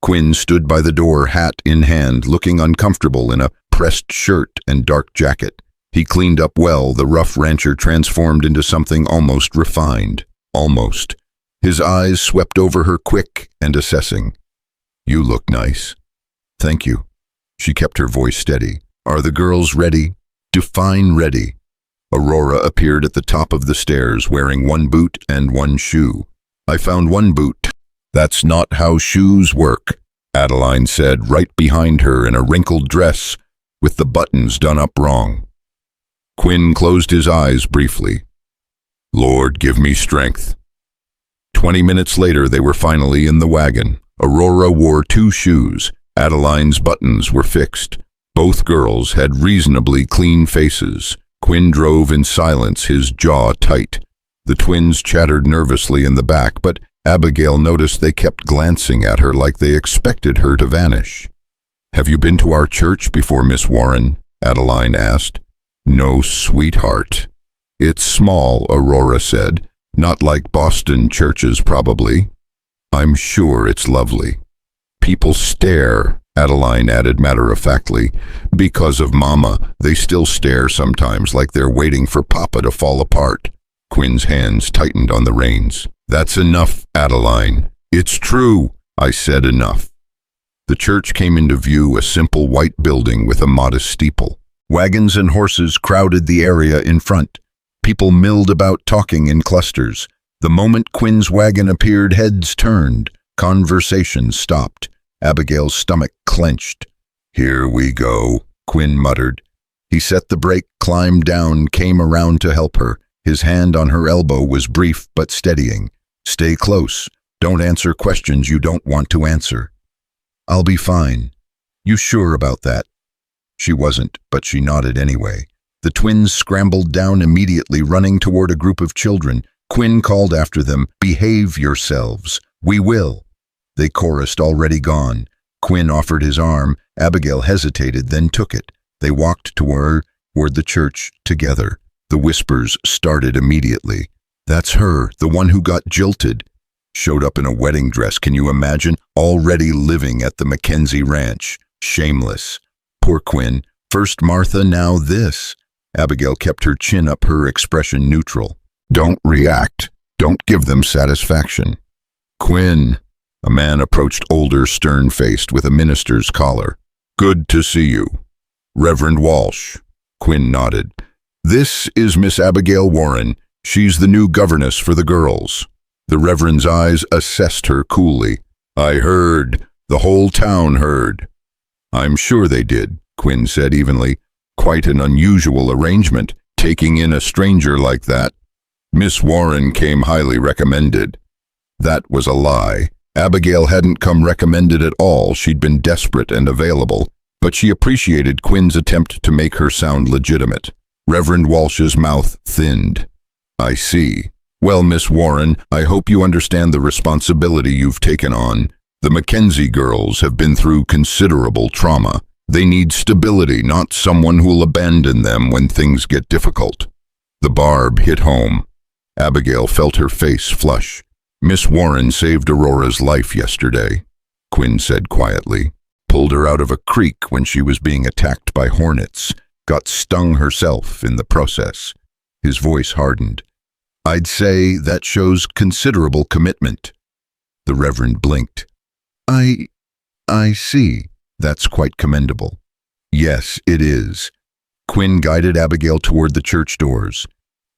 Quinn stood by the door, hat in hand, looking uncomfortable in a pressed shirt and dark jacket. He cleaned up well, the rough rancher transformed into something almost refined. Almost. His eyes swept over her quick and assessing. You look nice. Thank you. She kept her voice steady. Are the girls ready? Define ready. Aurora appeared at the top of the stairs, wearing 1 boot and 1 shoe. I found 1 boot. That's not how shoes work, Adeline said, right behind her in a wrinkled dress with the buttons done up wrong. Quinn closed his eyes briefly. Lord, give me strength. 20 minutes later, they were finally in the wagon. Aurora wore 2 shoes. Adeline's buttons were fixed. Both girls had reasonably clean faces. Quinn drove in silence, his jaw tight. The twins chattered nervously in the back, but Abigail noticed they kept glancing at her like they expected her to vanish. Have you been to our church before, Miss Warren? Adeline asked. No, sweetheart. It's small, Aurora said. Not like Boston churches, probably. I'm sure it's lovely. People stare, Adeline added matter-of-factly. Because of Mama, they still stare sometimes like they're waiting for Papa to fall apart. Quinn's hands tightened on the reins. That's enough, Adeline. It's true, I said enough. The church came into view, a simple white building with a modest steeple. Wagons and horses crowded the area in front. People milled about talking in clusters. The moment Quinn's wagon appeared, heads turned. Conversation stopped. Abigail's stomach clenched. Here we go, Quinn muttered. He set the brake, climbed down, came around to help her. His hand on her elbow was brief but steadying. "Stay close. Don't answer questions you don't want to answer." "I'll be fine." "You sure about that?" She wasn't, but she nodded anyway. The twins scrambled down immediately, running toward a group of children. Quinn called after them, "Behave yourselves. We will." They chorused, "Already gone." Quinn offered his arm. Abigail hesitated, then took it. They walked toward the church together. The whispers started immediately. "That's her, the one who got jilted. Showed up in a wedding dress, can you imagine? Already living at the McKenzie Ranch. Shameless. Poor Quinn. First Martha, now this." Abigail kept her chin up, her expression neutral. "Don't react. Don't give them satisfaction." "Quinn." A man approached, older, stern-faced, with a minister's collar. "Good to see you." "Reverend Walsh." Quinn nodded. "This is Miss Abigail Warren. She's the new governess for the girls." The Reverend's eyes assessed her coolly. "I heard. The whole town heard." "I'm sure they did," Quinn said evenly. "Quite an unusual arrangement, taking in a stranger like that." "Miss Warren came highly recommended." That was a lie. Abigail hadn't come recommended at all. She'd been desperate and available, but she appreciated Quinn's attempt to make her sound legitimate. Reverend Walsh's mouth thinned. "I see. Well, Miss Warren, I hope you understand the responsibility you've taken on. The McKenzie girls have been through considerable trauma. They need stability, not someone who'll abandon them when things get difficult." The barb hit home. Abigail felt her face flush. "Miss Warren saved Aurora's life yesterday," Quinn said quietly. "Pulled her out of a creek when she was being attacked by hornets. Got stung herself in the process." His voice hardened. "I'd say that shows considerable commitment." The Reverend blinked. I see. That's quite commendable." "Yes, it is." Quinn guided Abigail toward the church doors.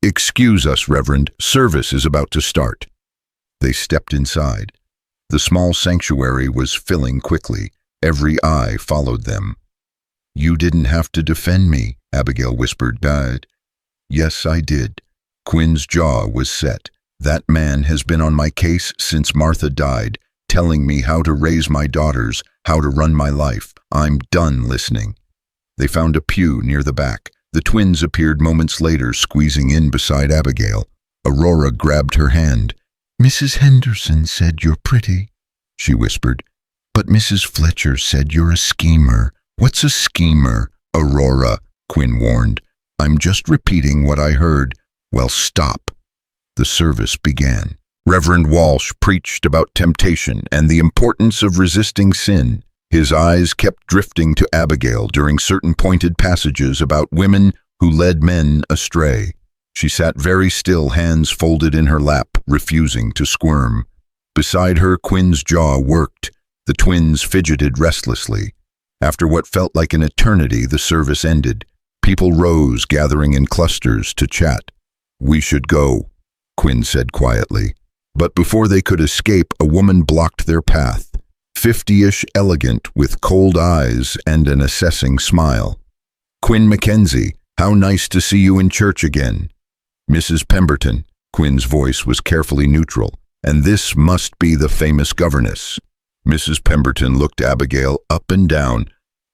"Excuse us, Reverend. Service is about to start." They stepped inside. The small sanctuary was filling quickly. Every eye followed them. "You didn't have to defend me," Abigail whispered. "Yes, I did." Quinn's jaw was set. "That man has been on my case since Martha died, telling me how to raise my daughters, how to run my life. I'm done listening." They found a pew near the back. The twins appeared moments later, squeezing in beside Abigail. Aurora grabbed her hand. "Mrs. Henderson said you're pretty," she whispered. "But Mrs. Fletcher said you're a schemer." "What's a schemer, Aurora?" Quinn warned. "I'm just repeating what I heard." "Well, stop." The service began. Reverend Walsh preached about temptation and the importance of resisting sin. His eyes kept drifting to Abigail during certain pointed passages about women who led men astray. She sat very still, hands folded in her lap, refusing to squirm. Beside her, Quinn's jaw worked. The twins fidgeted restlessly. After what felt like an eternity, the service ended. People rose, gathering in clusters to chat. "We should go," Quinn said quietly. But before they could escape, a woman blocked their path. 50-ish, elegant, with cold eyes and an assessing smile. "Quinn McKenzie, how nice to see you in church again." "Mrs. Pemberton," Quinn's voice was carefully neutral, "and this must be the famous governess." Mrs. Pemberton looked Abigail up and down,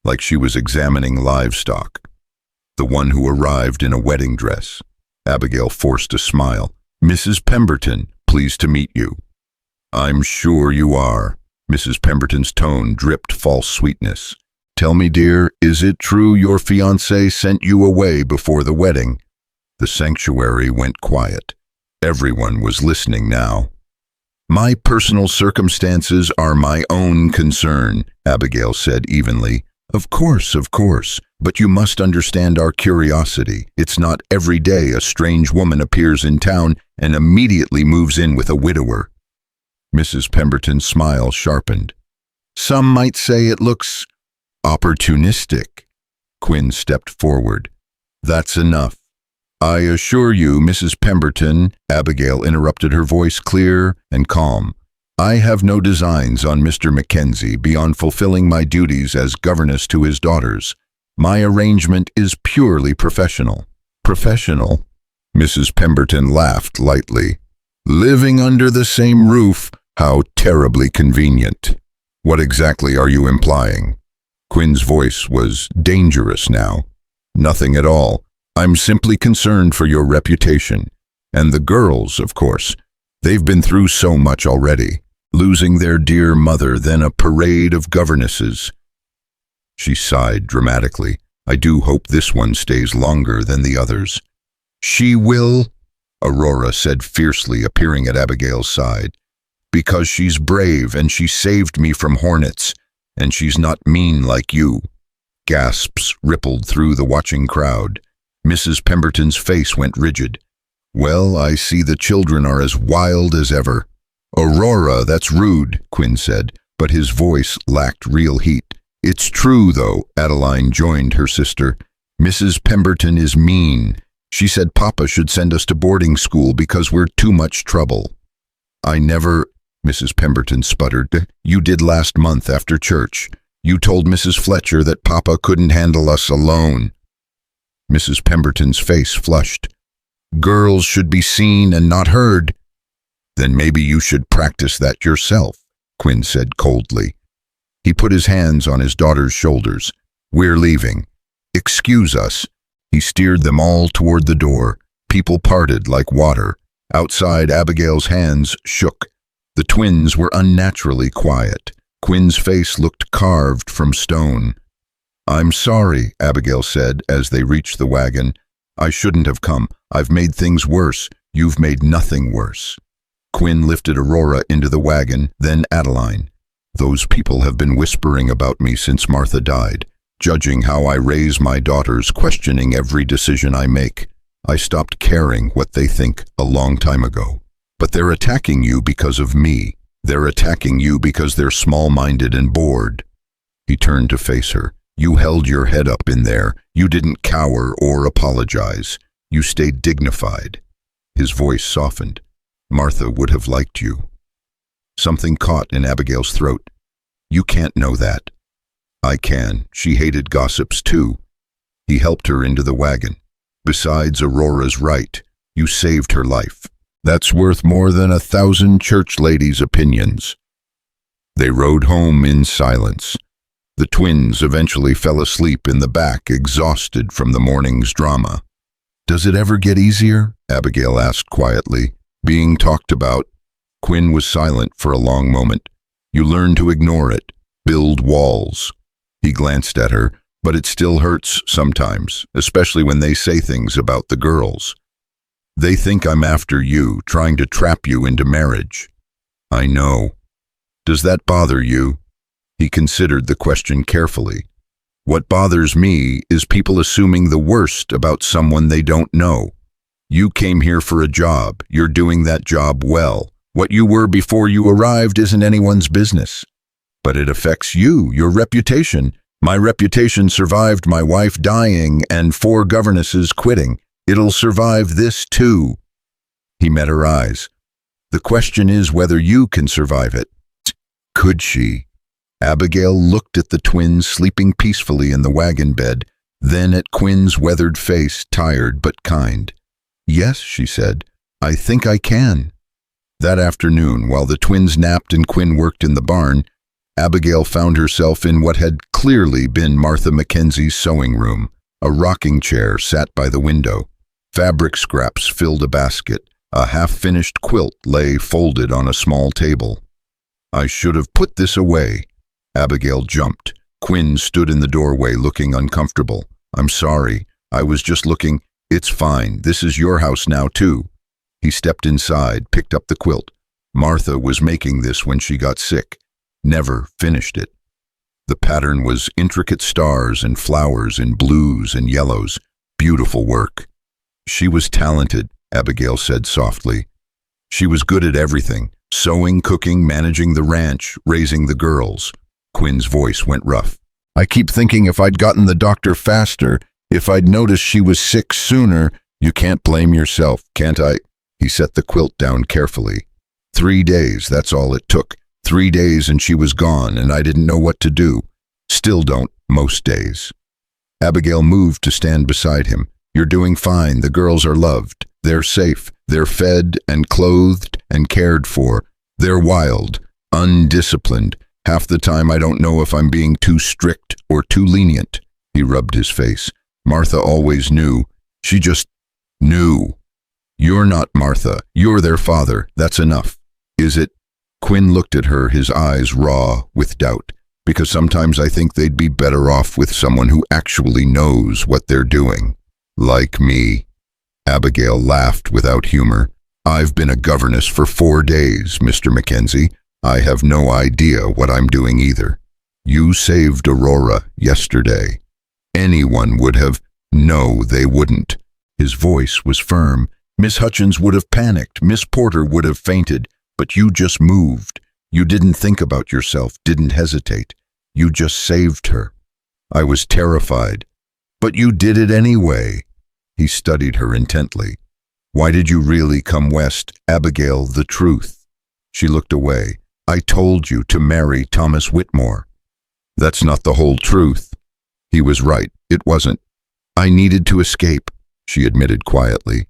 like she was examining livestock. "The one who arrived in a wedding dress." Abigail forced a smile. "Mrs. Pemberton, pleased to meet you." "I'm sure you are." Mrs. Pemberton's tone dripped false sweetness. "Tell me, dear, is it true your fiancé sent you away before the wedding?" The sanctuary went quiet. Everyone was listening now. "My personal circumstances are my own concern," Abigail said evenly. Of course, but you must understand our curiosity. It's not every day a strange woman appears in town and immediately moves in with a widower." Mrs. Pemberton's smile sharpened. "Some might say it looks opportunistic." Quinn stepped forward. "That's enough." "I assure you, Mrs. Pemberton," Abigail interrupted, her voice clear and calm, "I have no designs on Mr. McKenzie beyond fulfilling my duties as governess to his daughters. My arrangement is purely professional." "Professional?" Mrs. Pemberton laughed lightly. Living under the same roof, how terribly convenient. What exactly are you implying? Quinn's voice was dangerous now. Nothing at all. I'm simply concerned for your reputation. And the girls, of course. They've been through so much already. Losing their dear mother, then a parade of governesses. She sighed dramatically. I do hope this one stays longer than the others. She will, Aurora said fiercely, appearing at Abigail's side. Because she's brave and she saved me from hornets, and she's not mean like you. Gasps rippled through the watching crowd. Mrs. Pemberton's face went rigid. Well, I see the children are as wild as ever. Aurora, that's rude, Quinn said, but his voice lacked real heat. It's true, though, Adeline joined her sister. Mrs. Pemberton is mean. She said Papa should send us to boarding school because we're too much trouble. I never, Mrs. Pemberton sputtered. You did last month after church. You told Mrs. Fletcher that Papa couldn't handle us alone. Mrs. Pemberton's face flushed. Girls should be seen and not heard. Then maybe you should practice that yourself, Quinn said coldly. He put his hands on his daughter's shoulders. We're leaving. Excuse us. He steered them all toward the door. People parted like water. Outside, Abigail's hands shook. The twins were unnaturally quiet. Quinn's face looked carved from stone. I'm sorry, Abigail said as they reached the wagon. I shouldn't have come. I've made things worse. You've made nothing worse. Quinn lifted Aurora into the wagon, then Adeline. Those people have been whispering about me since Martha died, judging how I raise my daughters, questioning every decision I make. I stopped caring what they think a long time ago. But they're attacking you because of me. They're attacking you because they're small-minded and bored. He turned to face her. You held your head up in there. You didn't cower or apologize. You stayed dignified. His voice softened. Martha would have liked you. Something caught in Abigail's throat. You can't know that. I can. She hated gossips too. He helped her into the wagon. Besides, Aurora's right. You saved her life. That's worth more than 1,000 church ladies' opinions. They rode home in silence. The twins eventually fell asleep in the back, exhausted from the morning's drama. Does it ever get easier? Abigail asked quietly. Being talked about. Quinn was silent for a long moment. You learn to ignore it. Build walls. He glanced at her, but it still hurts sometimes, especially when they say things about the girls. They think I'm after you, trying to trap you into marriage. I know. Does that bother you? He considered the question carefully. What bothers me is people assuming the worst about someone they don't know. You came here for a job. You're doing that job well. What you were before you arrived isn't anyone's business. But it affects you, your reputation. My reputation survived my wife dying and 4 governesses quitting. It'll survive this too. He met her eyes. The question is whether you can survive it. Could she? Abigail looked at the twins sleeping peacefully in the wagon bed, then at Quinn's weathered face, tired but kind. Yes, she said, I think I can. That afternoon, while the twins napped and Quinn worked in the barn, Abigail found herself in what had clearly been Martha McKenzie's sewing room. A rocking chair sat by the window. Fabric scraps filled a basket. A half-finished quilt lay folded on a small table. I should have put this away. Abigail jumped. Quinn stood in the doorway looking uncomfortable. I'm sorry. I was just looking. It's fine. This is your house now, too. He stepped inside, picked up the quilt. Martha was making this when she got sick. Never finished it. The pattern was intricate stars and flowers in blues and yellows. Beautiful work. She was talented, Abigail said softly. She was good at everything. Sewing, cooking, managing the ranch, raising the girls. Quinn's voice went rough. I keep thinking if I'd gotten the doctor faster, if I'd noticed she was sick sooner, you can't blame yourself, can't I? He set the quilt down carefully. 3 days, that's all it took. 3 days and she was gone, and I didn't know what to do. Still don't, most days. Abigail moved to stand beside him. You're doing fine. The girls are loved. They're safe. They're fed and clothed and cared for. They're wild, undisciplined. Half the time I don't know if I'm being too strict or too lenient." He rubbed his face. "Martha always knew. She just knew. You're not Martha. You're their father. That's enough." "Is it?" Quinn looked at her, his eyes raw with doubt. "Because sometimes I think they'd be better off with someone who actually knows what they're doing. Like me." Abigail laughed without humor. "I've been a governess for 4 days, Mr. McKenzie. I have no idea what I'm doing either. You saved Aurora yesterday. Anyone would have. No, they wouldn't." His voice was firm. "Miss Hutchins would have panicked. Miss Porter would have fainted. But you just moved. You didn't think about yourself, didn't hesitate. You just saved her. I was terrified. But you did it anyway." He studied her intently. "Why did you really come west, Abigail, the truth?" She looked away. "I told you to marry Thomas Whitmore." "That's not the whole truth." He was right. It wasn't. "I needed to escape," she admitted quietly.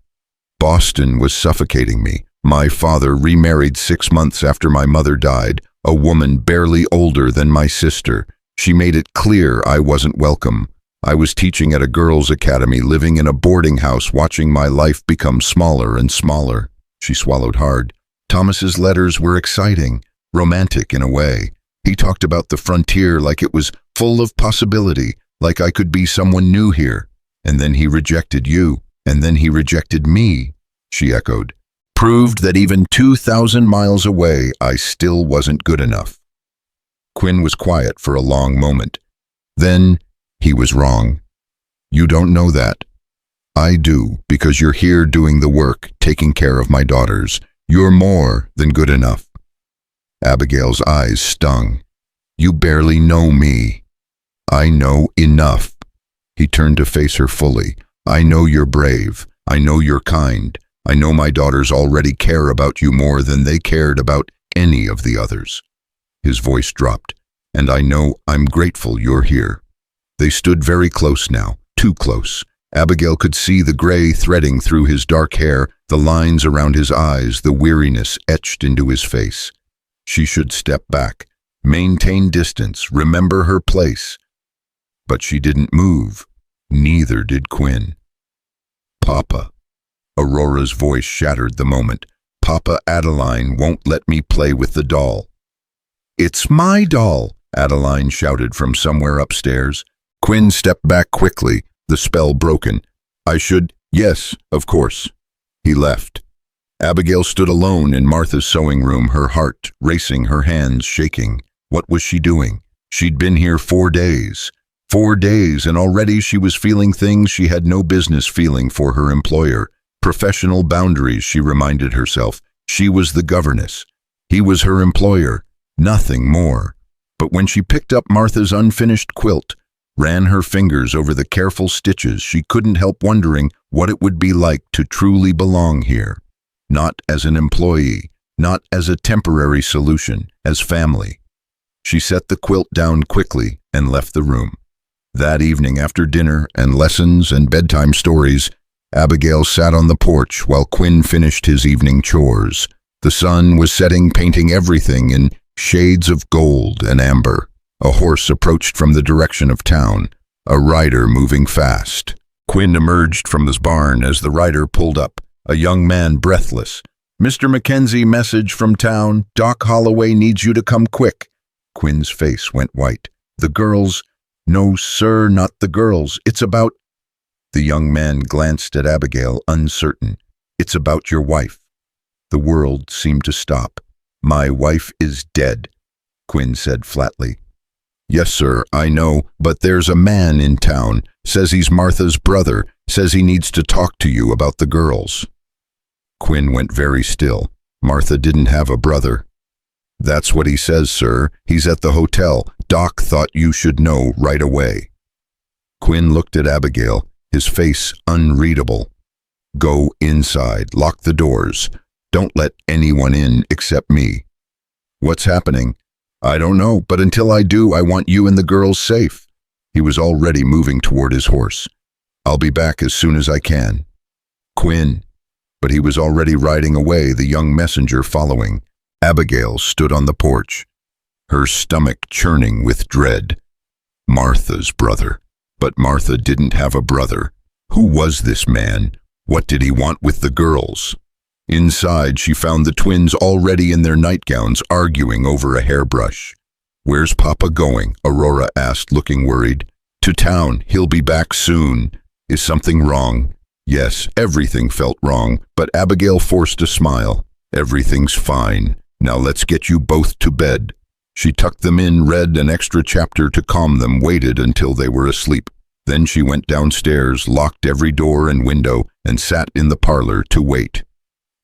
"Boston was suffocating me. My father remarried 6 months after my mother died, a woman barely older than my sister. She made it clear I wasn't welcome. I was teaching at a girls' academy, living in a boarding house, watching my life become smaller and smaller." She swallowed hard. "Thomas's letters were exciting, romantic in a way. He talked about the frontier like it was full of possibility, like I could be someone new here. And then he rejected you, and then he rejected me," she echoed. "Proved that even 2,000 miles away, I still wasn't good enough." Quinn was quiet for a long moment. Then, "He was wrong. You don't know that. I do, because you're here doing the work, taking care of my daughters. You're more than good enough." Abigail's eyes stung. "You barely know me." "I know enough." He turned to face her fully. "I know you're brave. I know you're kind. I know my daughters already care about you more than they cared about any of the others." His voice dropped. "And I know I'm grateful you're here." They stood very close now, too close. Abigail could see the gray threading through his dark hair, the lines around his eyes, the weariness etched into his face. She should step back, maintain distance, remember her place. But she didn't move. Neither did Quinn. "Papa." Aurora's voice shattered the moment. "Papa, Adeline won't let me play with the doll." "It's my doll," Adeline shouted from somewhere upstairs. Quinn stepped back quickly, the spell broken. "I should—" "Yes, of course." He left. Abigail stood alone in Martha's sewing room, her heart racing, her hands shaking. What was she doing? She'd been here 4 days. 4 days, and already she was feeling things she had no business feeling for her employer. Professional boundaries, she reminded herself. She was the governess. He was her employer. Nothing more. But when she picked up Martha's unfinished quilt, ran her fingers over the careful stitches, she couldn't help wondering what it would be like to truly belong here. Not as an employee, not as a temporary solution, as family. She set the quilt down quickly and left the room. That evening, after dinner and lessons and bedtime stories, Abigail sat on the porch while Quinn finished his evening chores. The sun was setting, painting everything in shades of gold and amber. A horse approached from the direction of town, a rider moving fast. Quinn emerged from his barn as the rider pulled up, a young man breathless. "Mr. McKenzie, message from town. Doc Holloway needs you to come quick." Quinn's face went white. "The girls—" "No, sir, not the girls. It's about—" The young man glanced at Abigail, uncertain. "It's about your wife." The world seemed to stop. "My wife is dead," Quinn said flatly. "Yes, sir, I know, but there's a man in town. Says he's Martha's brother. Says he needs to talk to you about the girls." Quinn went very still. "Martha didn't have a brother." "That's what he says, sir. He's at the hotel. Doc thought you should know right away." Quinn looked at Abigail, his face unreadable. "Go inside. Lock the doors. Don't let anyone in except me." "What's happening?" "I don't know, but until I do, I want you and the girls safe." He was already moving toward his horse. "I'll be back as soon as I can." "Quinn." but he was already riding away, the young messenger following. Abigail stood on the porch, her stomach churning with dread. Martha's brother. But Martha didn't have a brother. Who was this man? What did he want with the girls? Inside, she found the twins already in their nightgowns, arguing over a hairbrush. "Where's Papa going?" Aurora asked, looking worried. "To town. He'll be back soon." "Is something wrong?" Yes, everything felt wrong, but Abigail forced a smile. "Everything's fine. Now let's get you both to bed." She tucked them in, read an extra chapter to calm them, waited until they were asleep. Then she went downstairs, locked every door and window, and sat in the parlor to wait.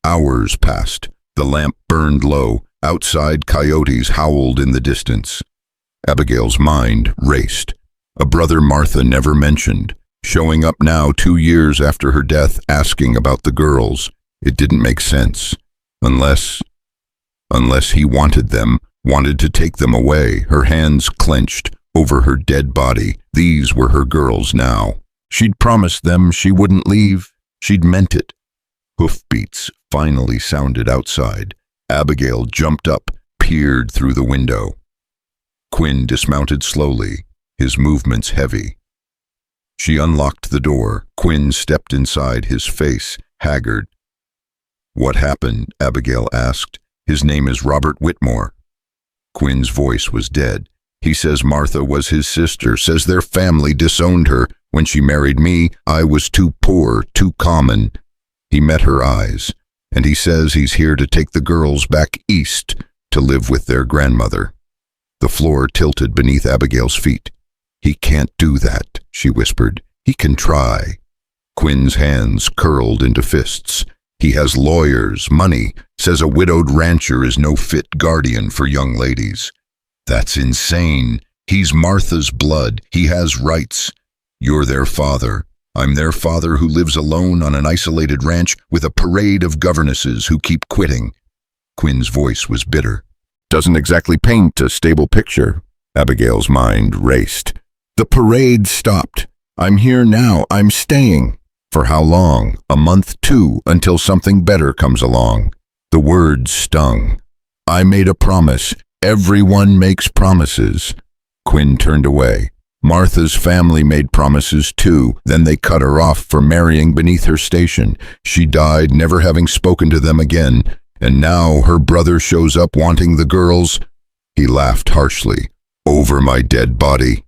Hours passed. The lamp burned low. Outside, coyotes howled in the distance. Abigail's mind raced. A brother Martha never mentioned, showing up now 2 years after her death, asking about the girls. It didn't make sense. Unless he wanted them, wanted to take them away. Her hands clenched over her dead body. These were her girls now. She'd promised them she wouldn't leave. She'd meant it. Hoofbeats finally sounded outside. Abigail jumped up, peered through the window. Quinn dismounted slowly, his movements heavy. She unlocked the door. Quinn stepped inside, his face haggard. "What happened?" Abigail asked. "His name is Robert Whitmore." Quinn's voice was dead. "He says Martha was his sister, says their family disowned her. When she married me, I was too poor, too common." He met her eyes, and he says he's here to take the girls back east to live with their grandmother. The floor tilted beneath Abigail's feet. "He can't do that," she whispered. "He can try." Quinn's hands curled into fists. "He has lawyers, money, says a widowed rancher is no fit guardian for young ladies." "That's insane. He's Martha's blood. He has rights. You're their father. I'm their father who lives alone on an isolated ranch with a parade of governesses who keep quitting." Quinn's voice was bitter. "Doesn't exactly paint a stable picture." Abigail's mind raced. "The parade stopped. I'm here now. I'm staying." "For how long? A month, 2, until something better comes along." The words stung. "I made a promise. Everyone makes promises." Quinn turned away. Martha's family made promises too. Then they cut her off for marrying beneath her station. She died, never having spoken to them again. And now her brother shows up wanting the girls. He laughed harshly. "Over my dead body.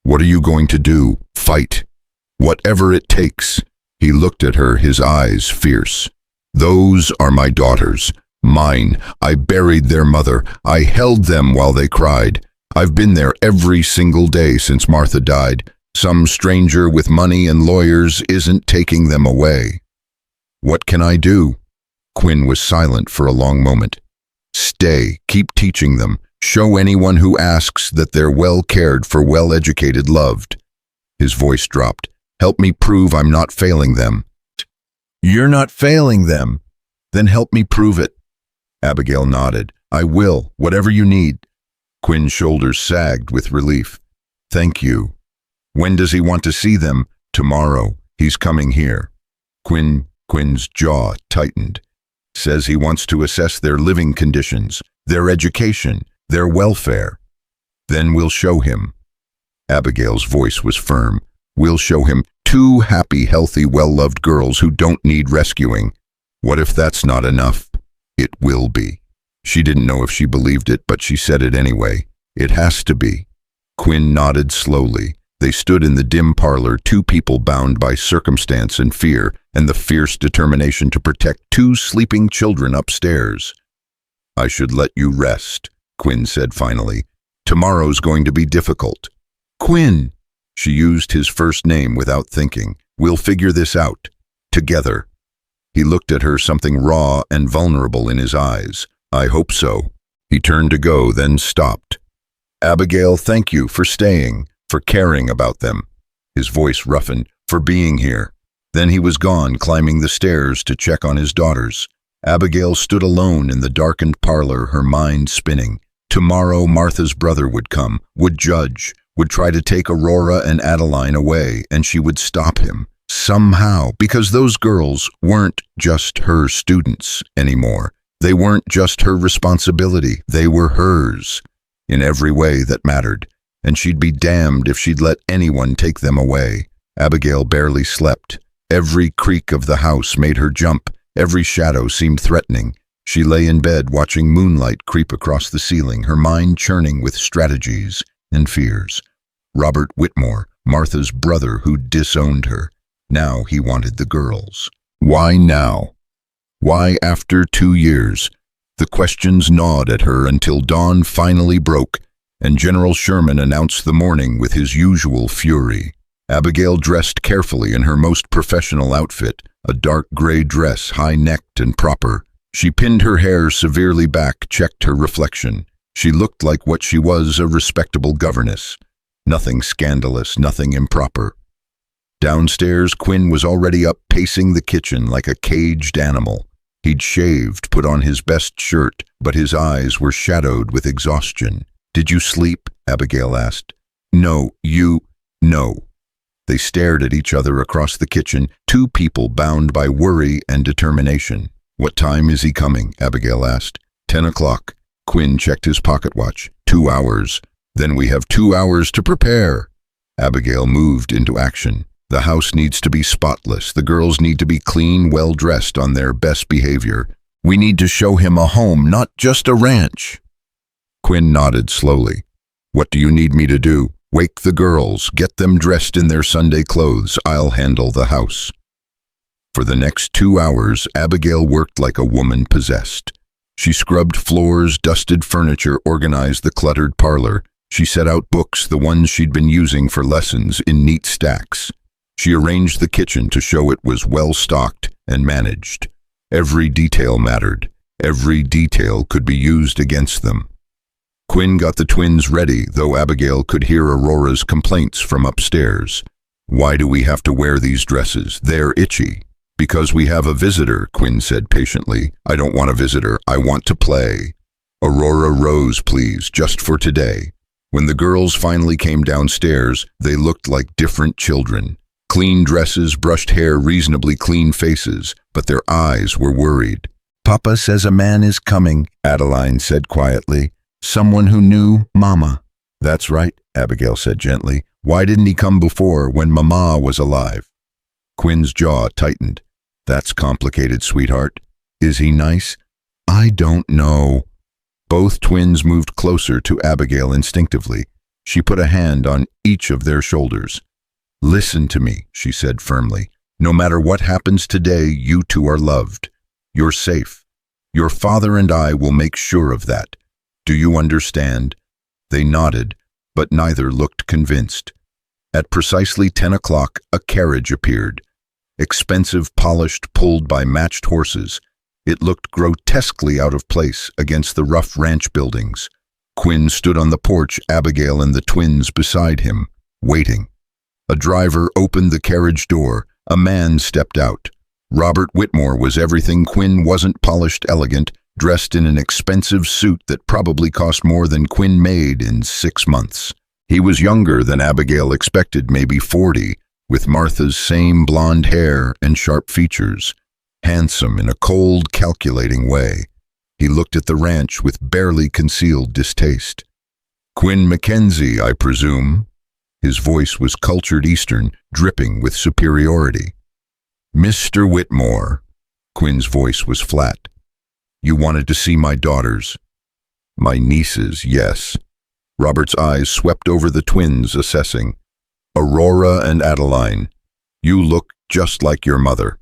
What are you going to do? Fight. Whatever it takes." He looked at her, his eyes fierce. "Those are my daughters. Mine. I buried their mother. I held them while they cried. I've been there every single day since Martha died. Some stranger with money and lawyers isn't taking them away." "What can I do?" Quinn was silent for a long moment. "Stay. Keep teaching them. Show anyone who asks that they're well cared for, well educated, loved." His voice dropped. "Help me prove I'm not failing them." "You're not failing them? Then help me prove it." Abigail nodded. "I will, whatever you need." Quinn's shoulders sagged with relief. "Thank you." "When does he want to see them?" "Tomorrow. He's coming here." Quinn's jaw tightened. "Says he wants to assess their living conditions, their education, their welfare." "Then we'll show him." Abigail's voice was firm. "We'll show him 2 happy, healthy, well-loved girls who don't need rescuing." "What if that's not enough?" "It will be." She didn't know if she believed it, but she said it anyway. "It has to be." Quinn nodded slowly. They stood in the dim parlor, 2 people bound by circumstance and fear, and the fierce determination to protect 2 sleeping children upstairs. "I should let you rest," Quinn said finally. "Tomorrow's going to be difficult." "Quinn!" She used his first name without thinking. "We'll figure this out. Together." He looked at her, something raw and vulnerable in his eyes. "I hope so." He turned to go, then stopped. "Abigail, thank you for staying, for caring about them." His voice roughened. "For being here." Then he was gone, climbing the stairs to check on his daughters. Abigail stood alone in the darkened parlor, her mind spinning. Tomorrow Martha's brother would come, would judge, would try to take Aurora and Adeline away, and she would stop him. Somehow, because those girls weren't just her students anymore. They weren't just her responsibility, they were hers, in every way that mattered, and she'd be damned if she'd let anyone take them away. Abigail barely slept. Every creak of the house made her jump, every shadow seemed threatening. She lay in bed watching moonlight creep across the ceiling, her mind churning with strategies and fears. Robert Whitmore, Martha's brother who'd disowned her. Now he wanted the girls. Why now? Why after 2 years? The questions gnawed at her until dawn finally broke, and General Sherman announced the morning with his usual fury. Abigail dressed carefully in her most professional outfit, a dark gray dress, high-necked and proper. She pinned her hair severely back, checked her reflection. She looked like what she was, a respectable governess. Nothing scandalous, nothing improper. Downstairs, Quinn was already up pacing the kitchen like a caged animal. He'd shaved, put on his best shirt, but his eyes were shadowed with exhaustion. "Did you sleep?" Abigail asked. No. They stared at each other across the kitchen, two people bound by worry and determination. "What time is he coming?" Abigail asked. 10 o'clock. Quinn checked his pocket watch. 2 hours. Then we have 2 hours to prepare. Abigail moved into action. The house needs to be spotless. The girls need to be clean, well-dressed, on their best behavior. We need to show him a home, not just a ranch. Quinn nodded slowly. "What do you need me to do?" "Wake the girls. Get them dressed in their Sunday clothes. I'll handle the house." For the next 2 hours, Abigail worked like a woman possessed. She scrubbed floors, dusted furniture, organized the cluttered parlor. She set out books, the ones she'd been using for lessons, in neat stacks. She arranged the kitchen to show it was well-stocked and managed. Every detail mattered. Every detail could be used against them. Quinn got the twins ready, though Abigail could hear Aurora's complaints from upstairs. "Why do we have to wear these dresses? They're itchy." "Because we have a visitor," Quinn said patiently. "I don't want a visitor. I want to play." "Aurora Rose, please, just for today." When the girls finally came downstairs, they looked like different children. Clean dresses, brushed hair, reasonably clean faces, but their eyes were worried. "Papa says a man is coming," Adeline said quietly. "Someone who knew Mama." "That's right," Abigail said gently. "Why didn't he come before, when Mama was alive?" Quinn's jaw tightened. "That's complicated, sweetheart. Is he nice?" "I don't know." Both twins moved closer to Abigail instinctively. She put a hand on each of their shoulders. "Listen to me," she said firmly. "No matter what happens today, you two are loved. You're safe. Your father and I will make sure of that. Do you understand?" They nodded, but neither looked convinced. At precisely 10 o'clock, a carriage appeared. Expensive, polished, pulled by matched horses. It looked grotesquely out of place against the rough ranch buildings. Quinn stood on the porch, Abigail and the twins beside him, waiting. A driver opened the carriage door. A man stepped out. Robert Whitmore was everything Quinn wasn't: polished, elegant, dressed in an expensive suit that probably cost more than Quinn made in 6 months. He was younger than Abigail expected, maybe 40, with Martha's same blonde hair and sharp features. Handsome in a cold, calculating way. He looked at the ranch with barely concealed distaste. "Quinn McKenzie, I presume?" His voice was cultured Eastern, dripping with superiority. "Mr. Whitmore." Quinn's voice was flat. "You wanted to see my daughters." "My nieces, yes." Robert's eyes swept over the twins, assessing. "Aurora and Adeline. You look just like your mother."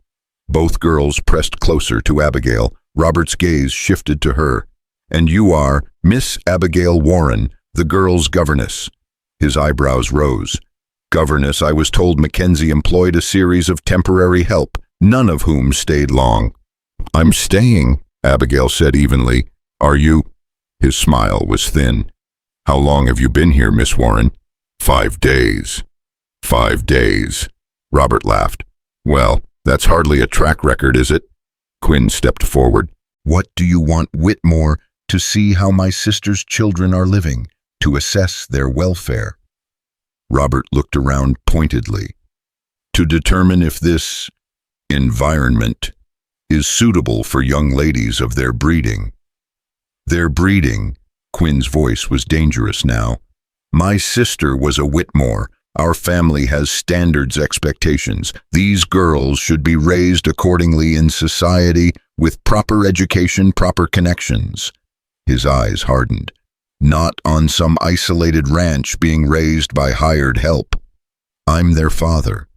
Both girls pressed closer to Abigail. Robert's gaze shifted to her. "And you are Miss Abigail Warren, the girls' governess." His eyebrows rose. "Governess, I was told McKenzie employed a series of temporary help, none of whom stayed long." "I'm staying," Abigail said evenly. "Are you?" His smile was thin. "How long have you been here, Miss Warren?" 5 days. 5 days. Robert laughed. "Well, that's hardly a track record, is it?" Quinn stepped forward. "What do you want Whitmore to see? How my sister's children are living, to assess their welfare." Robert looked around pointedly. to determine if this environment is suitable for young ladies of their breeding. Their breeding, Quinn's voice was dangerous now. My sister was a Whitmore. Our family has standards, expectations. These girls should be raised accordingly in society with proper education, proper connections. His eyes hardened. Not on some isolated ranch being raised by hired help. I'm their father.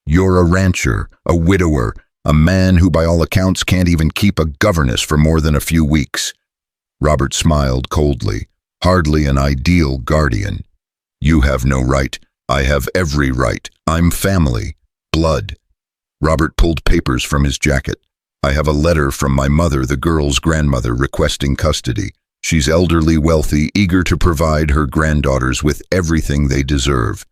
You're a rancher, a widower, a man who by all accounts can't even keep a governess for more than a few weeks. Robert smiled coldly. Hardly an ideal guardian. You have no right. I have every right. I'm family. Blood. Robert pulled papers from his jacket. I have a letter from my mother, the girl's grandmother, requesting custody. She's elderly, wealthy, eager to provide her granddaughters with everything they deserve.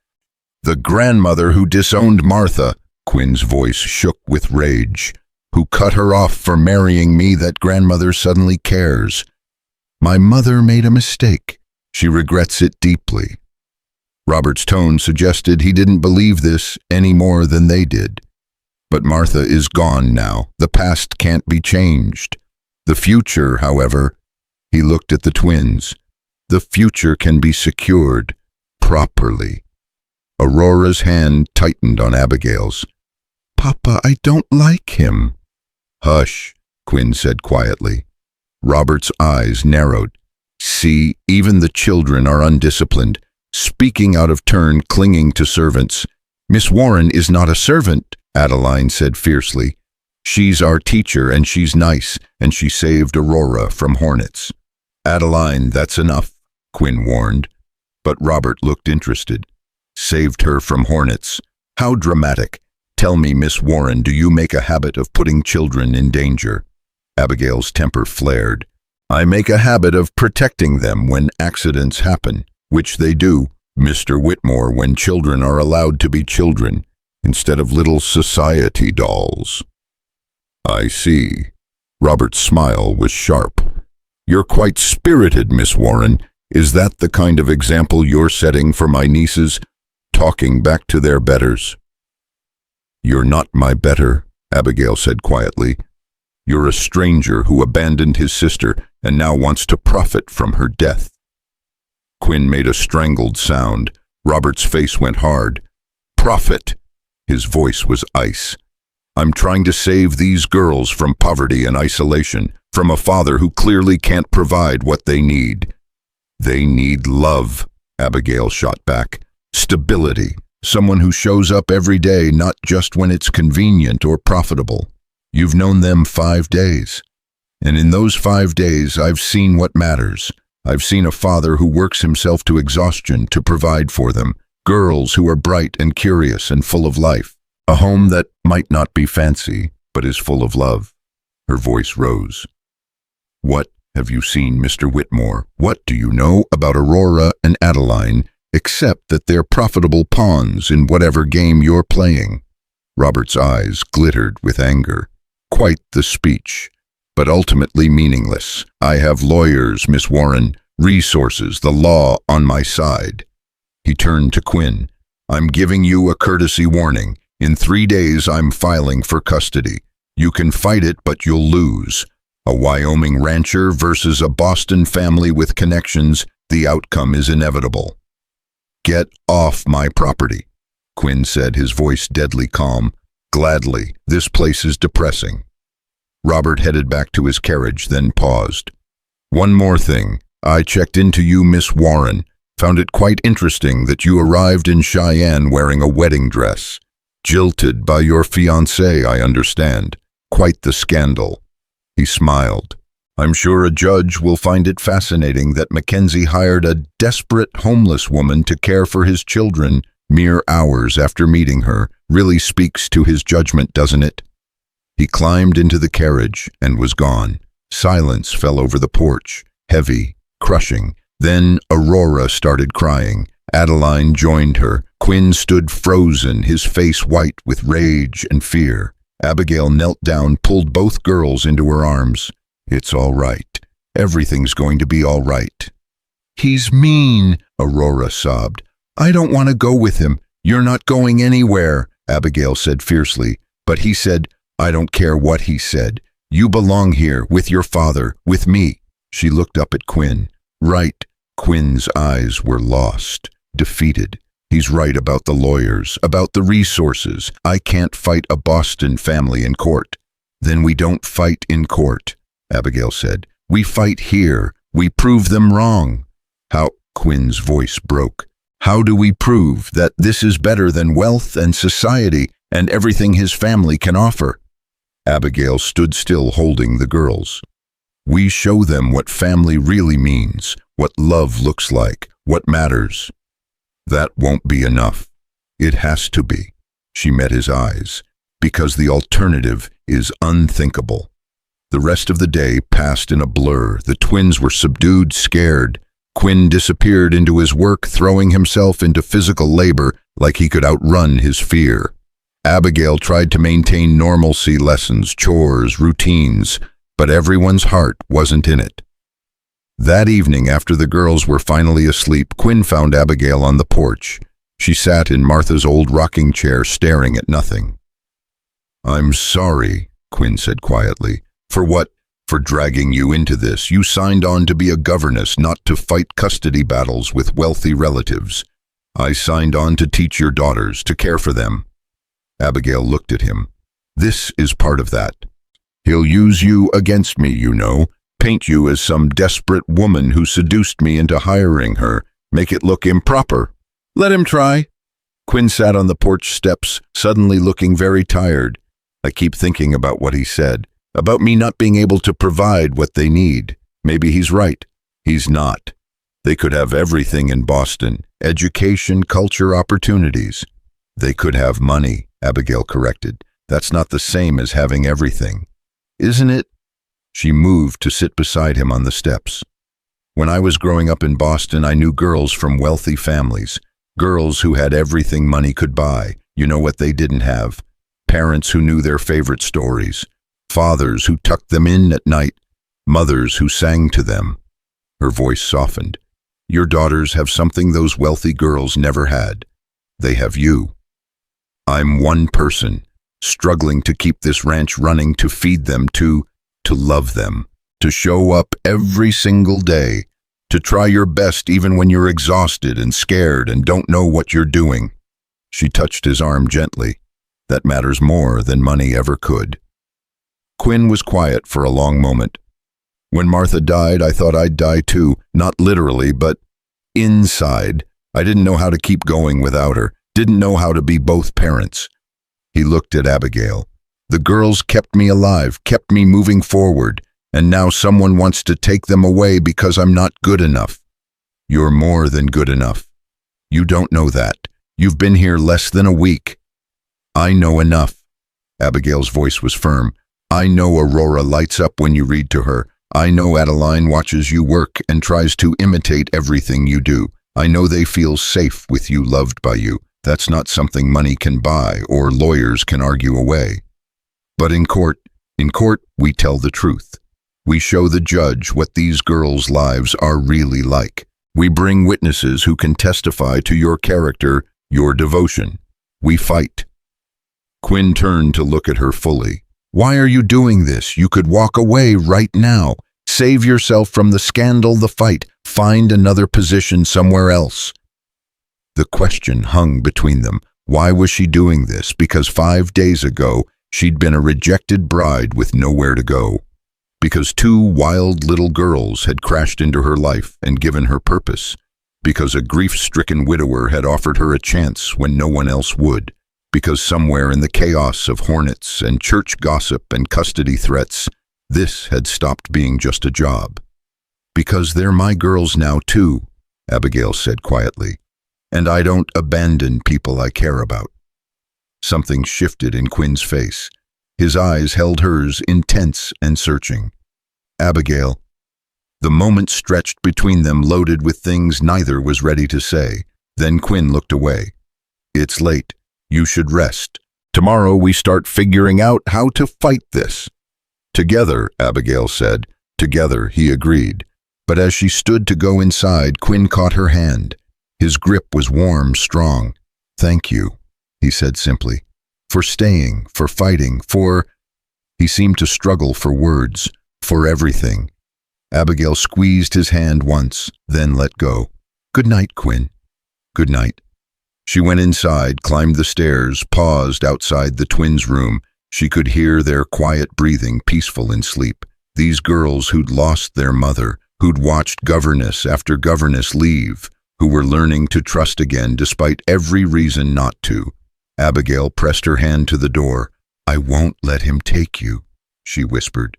The grandmother who disowned Martha, Quinn's voice shook with rage, who cut her off for marrying me, that grandmother suddenly cares. My mother made a mistake. She regrets it deeply. Robert's tone suggested he didn't believe this any more than they did. But Martha is gone now. The past can't be changed. The future, however, he looked at the twins. The future can be secured properly. Aurora's hand tightened on Abigail's. Papa, I don't like him. Hush, Quinn said quietly. Robert's eyes narrowed. See, even the children are undisciplined, speaking out of turn, clinging to servants. Miss Warren is not a servant, Adeline said fiercely. She's our teacher, and she's nice, and she saved Aurora from hornets. Adeline, that's enough, Quinn warned. But Robert looked interested. Saved her from hornets. How dramatic. Tell me, Miss Warren, do you make a habit of putting children in danger? Abigail's temper flared. I make a habit of protecting them when accidents happen, which they do, Mr. Whitmore, when children are allowed to be children, instead of little society dolls. I see. Robert's smile was sharp. You're quite spirited, Miss Warren. Is that the kind of example you're setting for my nieces, talking back to their betters? You're not my better, Abigail said quietly. You're a stranger who abandoned his sister and now wants to profit from her death. Quinn made a strangled sound. Robert's face went hard. Profit! His voice was ice. I'm trying to save these girls from poverty and isolation, from a father who clearly can't provide what they need. They need love, Abigail shot back. Stability. Someone who shows up every day, not just when it's convenient or profitable. You've known them 5 days. And in those 5 days, I've seen what matters. I've seen a father who works himself to exhaustion to provide for them. Girls who are bright and curious and full of life. A home that might not be fancy, but is full of love. Her voice rose. What have you seen, Mr. Whitmore? What do you know about Aurora and Adeline, except that they're profitable pawns in whatever game you're playing? Robert's eyes glittered with anger. Quite the speech, but ultimately meaningless. I have lawyers, Miss Warren, resources, the law on my side. He turned to Quinn. I'm giving you a courtesy warning. In 3 days, I'm filing for custody. You can fight it, but you'll lose. A Wyoming rancher versus a Boston family with connections, the outcome is inevitable. Get off my property, Quinn said, his voice deadly calm. Gladly, this place is depressing. Robert headed back to his carriage, then paused. One more thing. I checked into you, Miss Warren. Found it quite interesting that you arrived in Cheyenne wearing a wedding dress. Jilted by your fiancé, I understand. Quite the scandal. He smiled. I'm sure a judge will find it fascinating that McKenzie hired a desperate homeless woman to care for his children mere hours after meeting her. Really speaks to his judgment, doesn't it? He climbed into the carriage and was gone. Silence fell over the porch, heavy, crushing. Then Aurora started crying. Adeline joined her. Quinn stood frozen, his face white with rage and fear. Abigail knelt down, pulled both girls into her arms. It's all right. Everything's going to be all right. He's mean, Aurora sobbed. I don't want to go with him. You're not going anywhere. Abigail said fiercely, but he said, I don't care what he said. You belong here, with your father, with me. She looked up at Quinn. Right. Quinn's eyes were lost, defeated. He's right about the lawyers, about the resources. I can't fight a Boston family in court. Then we don't fight in court, Abigail said. We fight here. We prove them wrong. How? Quinn's voice broke. How do we prove that this is better than wealth and society and everything his family can offer? Abigail stood still, holding the girls. We show them what family really means, what love looks like, what matters. That won't be enough. It has to be. She met his eyes, because the alternative is unthinkable. The rest of the day passed in a blur. The twins were subdued, scared. Quinn disappeared into his work, throwing himself into physical labor like he could outrun his fear. Abigail tried to maintain normalcy, lessons, chores, routines, but everyone's heart wasn't in it. That evening, after the girls were finally asleep, Quinn found Abigail on the porch. She sat in Martha's old rocking chair, staring at nothing. I'm sorry, Quinn said quietly. For what? For dragging you into this. You signed on to be a governess, not to fight custody battles with wealthy relatives. I signed on to teach your daughters, to care for them. Abigail looked at him. This is part of that. He'll use you against me, you know. Paint you as some desperate woman who seduced me into hiring her. Make it look improper. Let him try. Quinn sat on the porch steps, suddenly looking very tired. I keep thinking about what he said, about me not being able to provide what they need. Maybe he's right. He's not. They could have everything in Boston, education, culture, opportunities. They could have money, Abigail corrected. That's not the same as having everything. Isn't it? She moved to sit beside him on the steps. When I was growing up in Boston, I knew girls from wealthy families, girls who had everything money could buy. You know what they didn't have? Parents who knew their favorite stories, fathers who tucked them in at night, mothers who sang to them. Her voice softened. Your daughters have something those wealthy girls never had. They have you. I'm one person, struggling to keep this ranch running, to feed them, to love them, to show up every single day, to try your best even when you're exhausted and scared and don't know what you're doing. She touched his arm gently. That matters more than money ever could. Quinn was quiet for a long moment. When Martha died, I thought I'd die too, not literally, but inside. I didn't know how to keep going without her, didn't know how to be both parents. He looked at Abigail. The girls kept me alive, kept me moving forward, and now someone wants to take them away because I'm not good enough. You're more than good enough. You don't know that. You've been here less than a week. I know enough. Abigail's voice was firm. I know Aurora lights up when you read to her. I know Adeline watches you work and tries to imitate everything you do. I know they feel safe with you, loved by you. That's not something money can buy or lawyers can argue away. But in court, we tell the truth. We show the judge what these girls' lives are really like. We bring witnesses who can testify to your character, your devotion. We fight. Quinn turned to look at her fully. Why are you doing this? You could walk away right now. Save yourself from the scandal, the fight. Find another position somewhere else. The question hung between them. Why was she doing this? Because 5 days ago, she'd been a rejected bride with nowhere to go. Because 2 wild little girls had crashed into her life and given her purpose. Because a grief-stricken widower had offered her a chance when no one else would. Because somewhere in the chaos of hornets and church gossip and custody threats, this had stopped being just a job. Because they're my girls now too, Abigail said quietly. And I don't abandon people I care about. Something shifted in Quinn's face. His eyes held hers, intense and searching. Abigail. The moment stretched between them, loaded with things neither was ready to say. Then Quinn looked away. It's late. You should rest. Tomorrow we start figuring out how to fight this. Together, Abigail said. Together, he agreed. But as she stood to go inside, Quinn caught her hand. His grip was warm, strong. Thank you, he said simply. for staying, for fighting, for... He seemed to struggle for words, for everything. Abigail squeezed his hand once, then let go. "Good night, Quinn." "Good night." She went inside, climbed the stairs, paused outside the twins' room. She could hear their quiet breathing, peaceful in sleep. These girls who'd lost their mother, who'd watched governess after governess leave, who were learning to trust again despite every reason not to. Abigail pressed her hand to the door. "I won't let him take you," she whispered.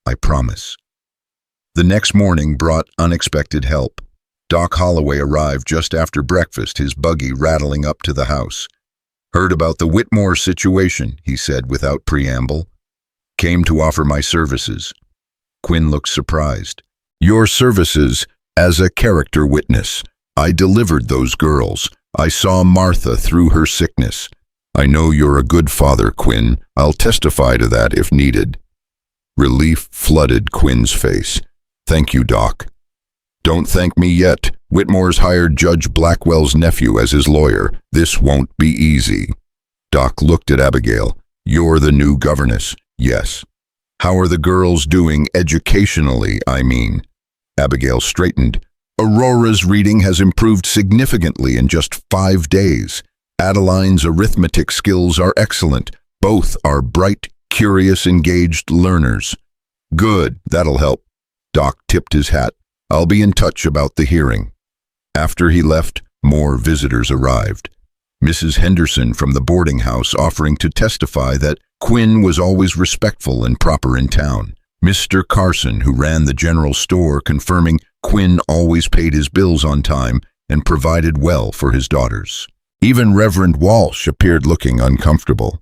"I promise." The next morning brought unexpected help. Doc Holloway arrived just after breakfast, his buggy rattling up to the house. "Heard about the Whitmore situation," he said without preamble. "Came to offer my services." Quinn looked surprised. "Your services as a character witness. I delivered those girls. I saw Martha through her sickness. I know you're a good father, Quinn. I'll testify to that if needed." Relief flooded Quinn's face. "Thank you, Doc." "Don't thank me yet. Whitmore's hired Judge Blackwell's nephew as his lawyer. This won't be easy." Doc looked at Abigail. "You're the new governess." "Yes." "How are the girls doing educationally, I mean?" Abigail straightened. "Aurora's reading has improved significantly in just 5 days. Adeline's arithmetic skills are excellent. Both are bright, curious, engaged learners." "Good, that'll help." Doc tipped his hat. "I'll be in touch about the hearing." After he left, more visitors arrived. Mrs. Henderson from the boarding house offering to testify that Quinn was always respectful and proper in town. Mr. Carson, who ran the general store, confirming Quinn always paid his bills on time and provided well for his daughters. Even Reverend Walsh appeared looking uncomfortable.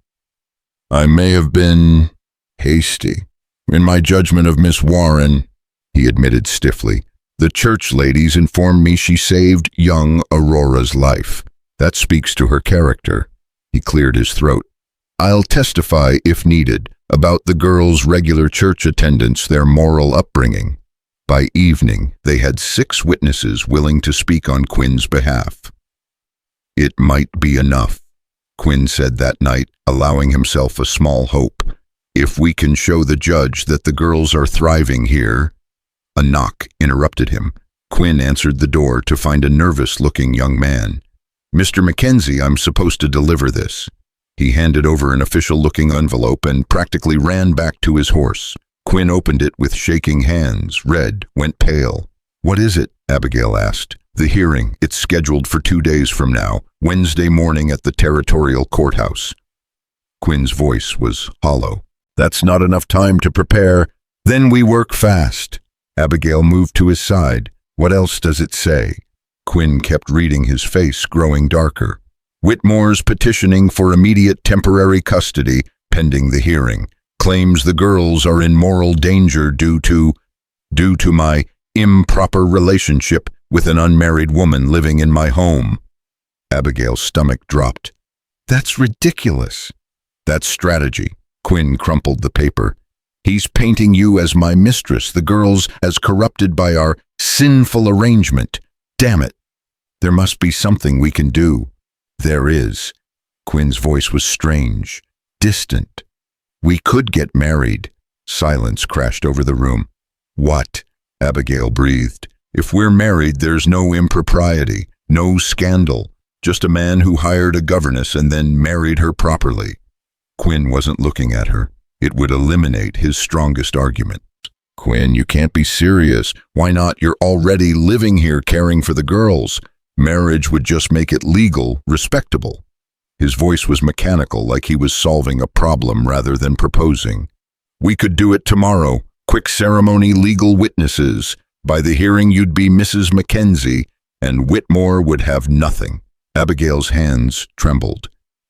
"I may have been hasty in my judgment of Miss Warren," he admitted stiffly. "The church ladies informed me she saved young Aurora's life. That speaks to her character." He cleared his throat. "I'll testify, if needed, about the girls' regular church attendance, their moral upbringing." By evening, they had 6 witnesses willing to speak on Quinn's behalf. "It might be enough," Quinn said that night, allowing himself a small hope. "If we can show the judge that the girls are thriving here." A knock interrupted him. Quinn answered the door to find a nervous-looking young man. "Mr. McKenzie, I'm supposed to deliver this." He handed over an official-looking envelope and practically ran back to his horse. Quinn opened it with shaking hands, read, went pale. "What is it?" Abigail asked. "The hearing. It's scheduled for 2 days from now, Wednesday morning at the territorial courthouse." Quinn's voice was hollow. "That's not enough time to prepare." "Then we work fast." Abigail moved to his side. "What else does it say?" Quinn kept reading, his face growing darker. "Whitmore's petitioning for immediate temporary custody pending the hearing. Claims the girls are in moral danger due to my improper relationship with an unmarried woman living in my home." Abigail's stomach dropped. "That's ridiculous." "That's strategy." Quinn crumpled the paper. "He's painting you as my mistress, the girls as corrupted by our sinful arrangement. Damn it. There must be something we can do." "There is." Quinn's voice was strange, distant. "We could get married." Silence crashed over the room. "What?" Abigail breathed. "If we're married, there's no impropriety, no scandal. Just a man who hired a governess and then married her properly." Quinn wasn't looking at her. It would eliminate his strongest argument. "Quinn, you can't be serious. Why not? You're already living here caring for the girls. Marriage would just make it legal, respectable." His voice was mechanical, like he was solving a problem rather than proposing. "We could do it tomorrow. Quick ceremony, legal witnesses. By the hearing you'd be Mrs. McKenzie, and Whitmore would have nothing." Abigail's hands trembled.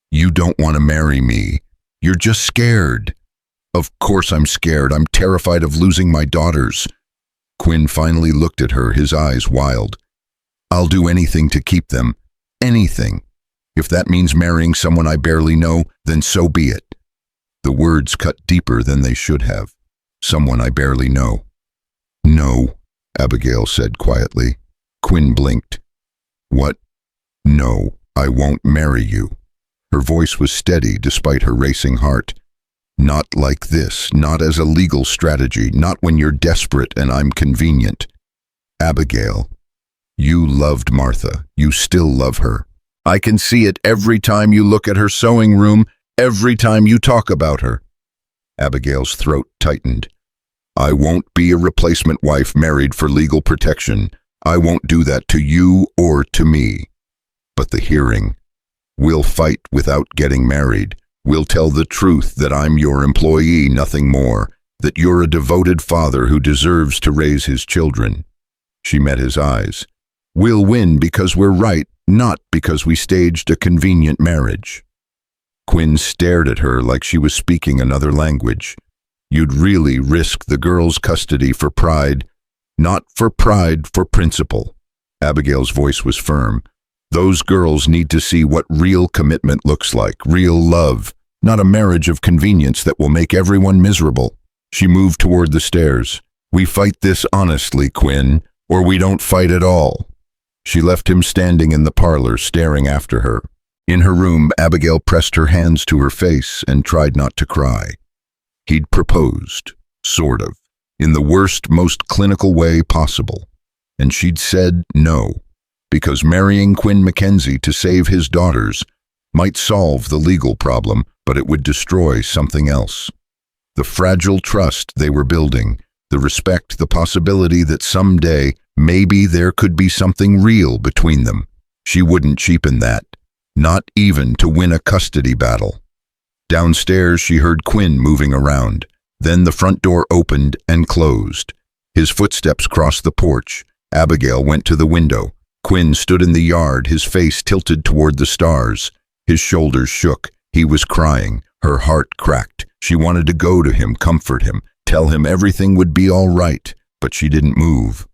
"You don't want to marry me. You're just scared." "Of course I'm scared. I'm terrified of losing my daughters." Quinn finally looked at her, his eyes wild. "I'll do anything to keep them. Anything. If that means marrying someone I barely know, then so be it." The words cut deeper than they should have. "Someone I barely know." "No," Abigail said quietly. Quinn blinked. "What?" "No, I won't marry you." Her voice was steady despite her racing heart. Not like this, not as a legal strategy, not when you're desperate and I'm convenient. Abigail, you loved Martha. You still love her. I can see it every time you look at her sewing room, every time you talk about her. Abigail's throat tightened. I won't be a replacement wife married for legal protection. I won't do that to you or to me. But the hearing. We'll fight without getting married. We'll tell the truth that I'm your employee, nothing more, that you're a devoted father who deserves to raise his children. She met his eyes. We'll win because we're right, not because we staged a convenient marriage. Quinn stared at her like she was speaking another language. You'd really risk the girl's custody for pride, not for pride, for principle. Abigail's voice was firm. Those girls need to see what real commitment looks like, real love, not a marriage of convenience that will make everyone miserable. She moved toward the stairs. We fight this honestly, Quinn, or we don't fight at all. She left him standing in the parlor, staring after her. In her room, Abigail pressed her hands to her face and tried not to cry. He'd proposed, sort of, in the worst, most clinical way possible. And she'd said no, because marrying Quinn McKenzie to save his daughters might solve the legal problem, but it would destroy something else. The fragile trust they were building, the respect, the possibility that someday maybe there could be something real between them. She wouldn't cheapen that, not even to win a custody battle. Downstairs, she heard Quinn moving around. Then the front door opened and closed. His footsteps crossed the porch. Abigail went to the window. Quinn stood in the yard, his face tilted toward the stars. His shoulders shook. He was crying. Her heart cracked. She wanted to go to him, comfort him, tell him everything would be all right, but she didn't move.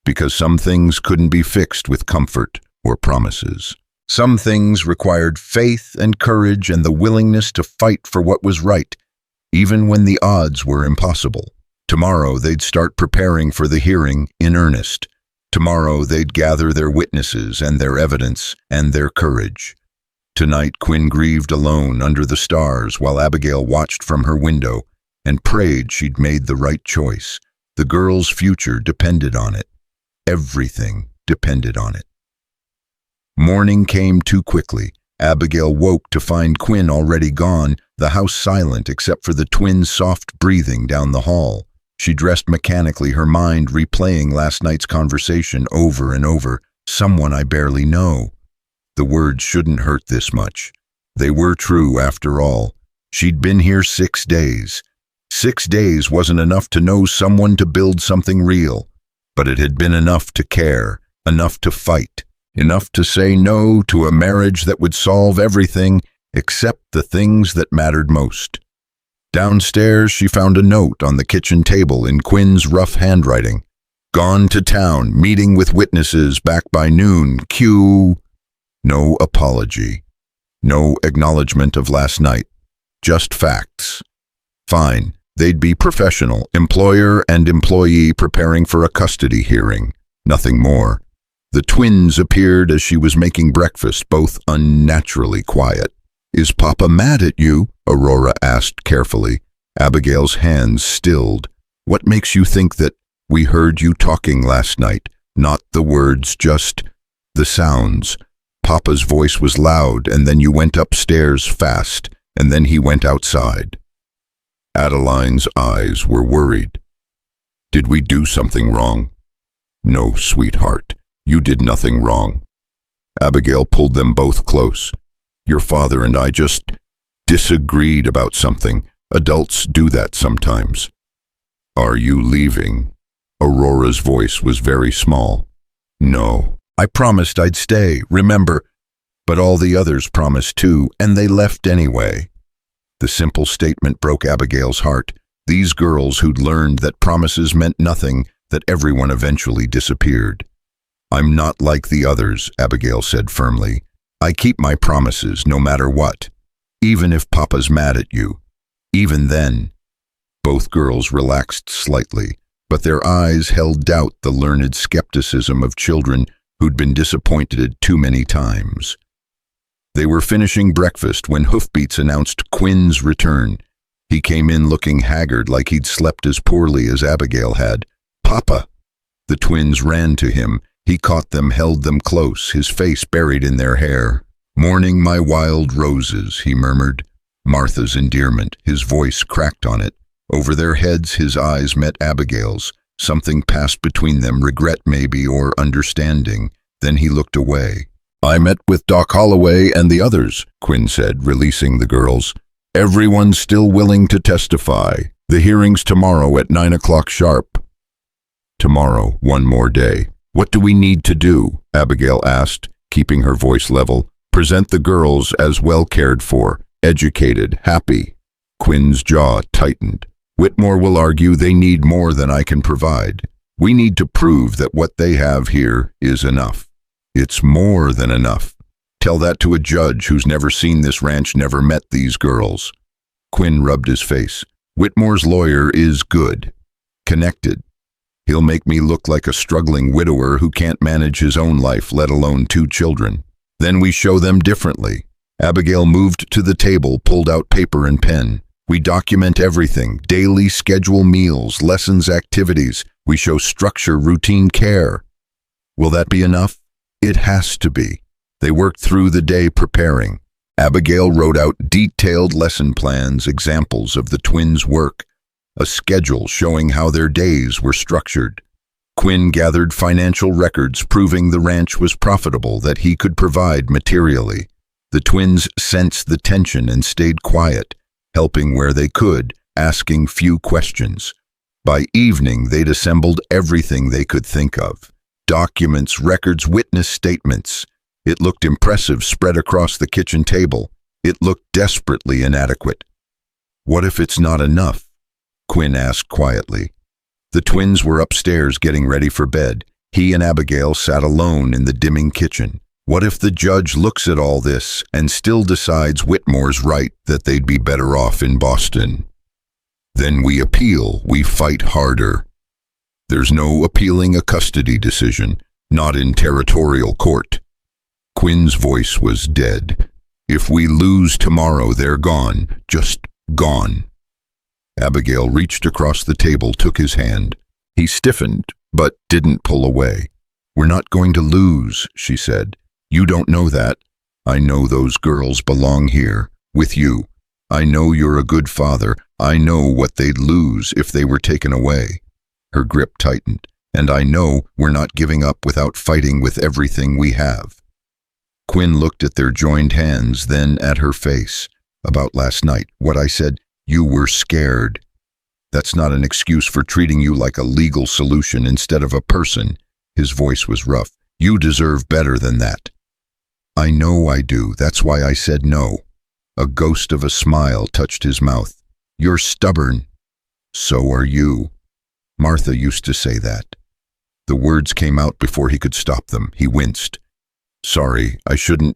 Because some things couldn't be fixed with comfort or promises. Some things required faith and courage and the willingness to fight for what was right, even when the odds were impossible. Tomorrow they'd start preparing for the hearing in earnest. Tomorrow they'd gather their witnesses and their evidence and their courage. Tonight Quinn grieved alone under the stars while Abigail watched from her window and prayed she'd made the right choice. The girl's future depended on it. Everything depended on it. Morning came too quickly. Abigail woke to find Quinn already gone, the house silent except for the twins' soft breathing down the hall. She dressed mechanically, her mind replaying last night's conversation over and over. Someone I barely know. The words shouldn't hurt this much. They were true after all. She'd been here 6 days. 6 days wasn't enough to know someone, to build something real. But it had been enough to care, enough to fight. Enough to say no to a marriage that would solve everything except the things that mattered most. Downstairs, she found a note on the kitchen table in Quinn's rough handwriting. Gone to town, meeting with witnesses, back by noon, Q. No apology. No acknowledgement of last night. Just facts. Fine, they'd be professional, employer and employee preparing for a custody hearing. Nothing more. The twins appeared as she was making breakfast, both unnaturally quiet. Is Papa mad at you? Aurora asked carefully. Abigail's hands stilled. What makes you think that? We heard you talking last night. Not the words, just the sounds. Papa's voice was loud, and then you went upstairs fast, and then he went outside. Adeline's eyes were worried. Did we do something wrong? No, sweetheart. You did nothing wrong. Abigail pulled them both close. Your father and I just disagreed about something. Adults do that sometimes. Are you leaving? Aurora's voice was very small. No, I promised I'd stay, remember? But all the others promised too, and they left anyway. The simple statement broke Abigail's heart. These girls who'd learned that promises meant nothing, that everyone eventually disappeared. I'm not like the others, Abigail said firmly. I keep my promises no matter what. Even if Papa's mad at you. Even then. Both girls relaxed slightly, but their eyes held doubt, the learned skepticism of children who'd been disappointed too many times. They were finishing breakfast when hoofbeats announced Quinn's return. He came in looking haggard, like he'd slept as poorly as Abigail had. "Papa!" The twins ran to him. He caught them, held them close, his face buried in their hair. "Mourning my wild roses," he murmured. Martha's endearment, his voice cracked on it. Over their heads his eyes met Abigail's. Something passed between them, regret maybe, or understanding. Then he looked away. "I met with Doc Holloway and the others," Quinn said, releasing the girls. "Everyone's still willing to testify. The hearing's tomorrow at 9 o'clock sharp." Tomorrow, one more day. "What do we need to do?" Abigail asked, keeping her voice level. "Present the girls as well cared for, educated, happy." Quinn's jaw tightened. "Whitmore will argue they need more than I can provide. We need to prove that what they have here is enough. It's more than enough. Tell that to a judge who's never seen this ranch, never met these girls." Quinn rubbed his face. "Whitmore's lawyer is good, connected. He'll make me look like a struggling widower who can't manage his own life, let alone 2 children. Then we show them differently." Abigail moved to the table, pulled out paper and pen. "We document everything, daily schedule meals, lessons, activities. We show structure, routine care. Will that be enough?" "It has to be." They worked through the day preparing. Abigail wrote out detailed lesson plans, examples of the twins' work, a schedule showing how their days were structured. Quinn gathered financial records proving the ranch was profitable, that he could provide materially. The twins sensed the tension and stayed quiet, helping where they could, asking few questions. By evening, they'd assembled everything they could think of. Documents, records, witness statements. It looked impressive, spread across the kitchen table. It looked desperately inadequate. "What if it's not enough?" Quinn asked quietly. The twins were upstairs getting ready for bed. He and Abigail sat alone in the dimming kitchen. What if the judge looks at all this and still decides Whitmore's right, that they'd be better off in Boston? "Then we appeal, we fight harder." "There's no appealing a custody decision, not in territorial court." Quinn's voice was dead. "If we lose tomorrow, they're gone, just gone." Abigail reached across the table, took his hand. He stiffened, but didn't pull away. "We're not going to lose," she said. "You don't know that. I know those girls belong here, with you. I know you're a good father. I know what they'd lose if they were taken away." Her grip tightened. "And I know we're not giving up without fighting with everything we have." Quinn looked at their joined hands, then at her face. "About last night, what I said, you were scared. That's not an excuse for treating you like a legal solution instead of a person." His voice was rough. "You deserve better than that." "I know I do. That's why I said no." A ghost of a smile touched his mouth. "You're stubborn." "So are you. Martha used to say that." The words came out before he could stop them. He winced. "Sorry, I shouldn't."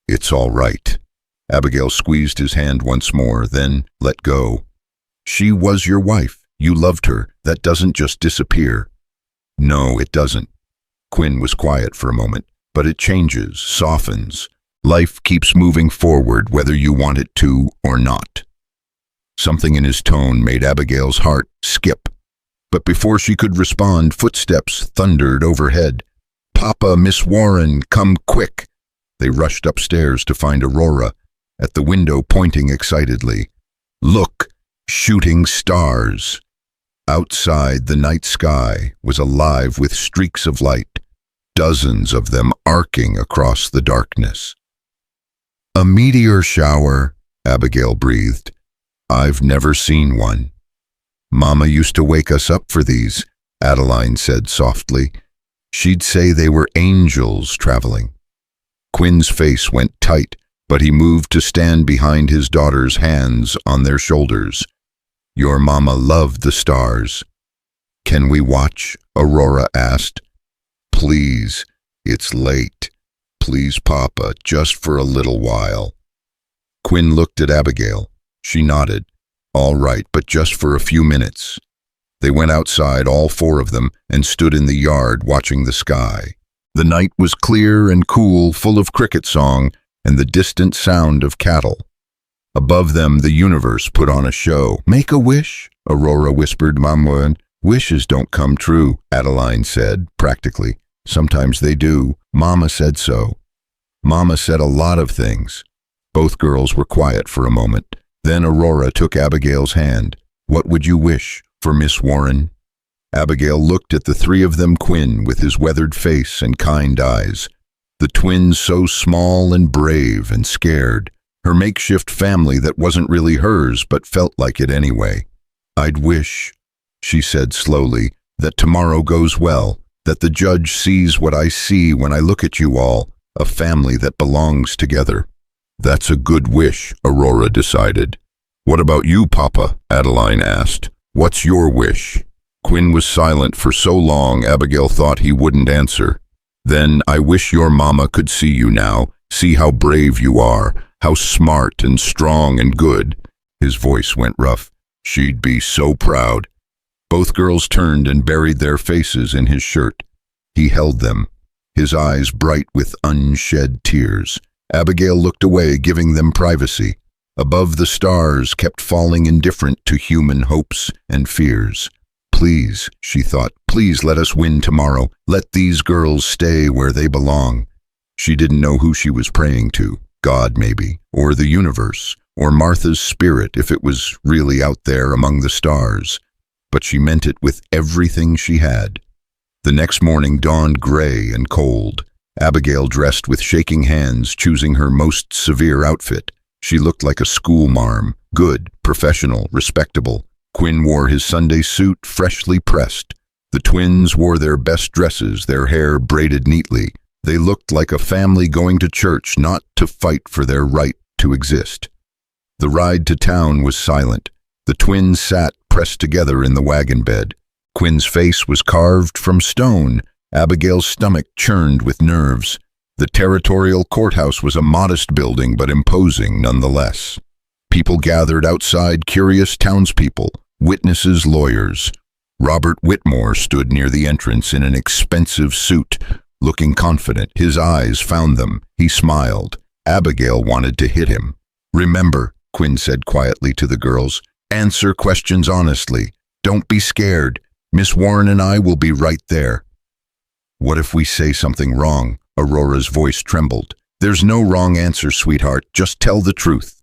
"It's all right." Abigail squeezed his hand once more, then let go. "She was your wife. You loved her. That doesn't just disappear." "No, it doesn't." Quinn was quiet for a moment. "But it changes, softens. Life keeps moving forward whether you want it to or not." Something in his tone made Abigail's heart skip. But before she could respond, footsteps thundered overhead. "Papa, Miss Warren, come quick." They rushed upstairs to find Aurora, at the window pointing excitedly. "Look, shooting stars." Outside, the night sky was alive with streaks of light, dozens of them arcing across the darkness. "A meteor shower," Abigail breathed. "I've never seen one." "Mama used to wake us up for these," Adeline said softly. "She'd say they were angels traveling." Quinn's face went tight, but he moved to stand behind his daughter's, hands on their shoulders. "Your mama loved the stars." "Can we watch?" Aurora asked. "Please, it's late. Please, Papa, just for a little while." Quinn looked at Abigail. She nodded. "All right, but just for a few minutes." They went outside, all 4 of them, and stood in the yard watching the sky. The night was clear and cool, full of cricket song, and the distant sound of cattle. Above them, the universe put on a show. "Make a wish," Aurora whispered. "Mama, wishes don't come true," Adeline said, practically. "Sometimes they do. Mama said so." Mama said a lot of things. Both girls were quiet for a moment. Then Aurora took Abigail's hand. "What would you wish for Miss Warren?" Abigail looked at the three of them, Quinn with his weathered face and kind eyes. The twins so small and brave and scared. Her makeshift family that wasn't really hers but felt like it anyway. "I'd wish," she said slowly, "that tomorrow goes well, that the judge sees what I see when I look at you all, a family that belongs together." "That's a good wish," Aurora decided. "What about you, Papa?" Adeline asked. "What's your wish?" Quinn was silent for so long Abigail thought he wouldn't answer. Then, "I wish your mama could see you now, see how brave you are, how smart and strong and good." His voice went rough. "She'd be so proud." Both girls turned and buried their faces in his shirt. He held them, his eyes bright with unshed tears. Abigail looked away, giving them privacy. Above, the stars kept falling indifferent to human hopes and fears. "Please," she thought, "please let us win tomorrow. Let these girls stay where they belong." She didn't know who she was praying to. God, maybe, or the universe, or Martha's spirit if it was really out there among the stars. But she meant it with everything she had. The next morning dawned gray and cold. Abigail dressed with shaking hands, choosing her most severe outfit. She looked like a schoolmarm, good, professional, respectable. Quinn wore his Sunday suit, freshly pressed. The twins wore their best dresses, their hair braided neatly. They looked like a family going to church, not to fight for their right to exist. The ride to town was silent. The twins sat pressed together in the wagon bed. Quinn's face was carved from stone. Abigail's stomach churned with nerves. The territorial courthouse was a modest building, but imposing nonetheless. People gathered outside, curious townspeople, witnesses, lawyers. Robert Whitmore stood near the entrance in an expensive suit, looking confident. His eyes found them. He smiled. Abigail wanted to hit him. "Remember," Quinn said quietly to the girls, "answer questions honestly. Don't be scared. Miss Warren and I will be right there." "What if we say something wrong?" Aurora's voice trembled. "There's no wrong answer, sweetheart. Just tell the truth."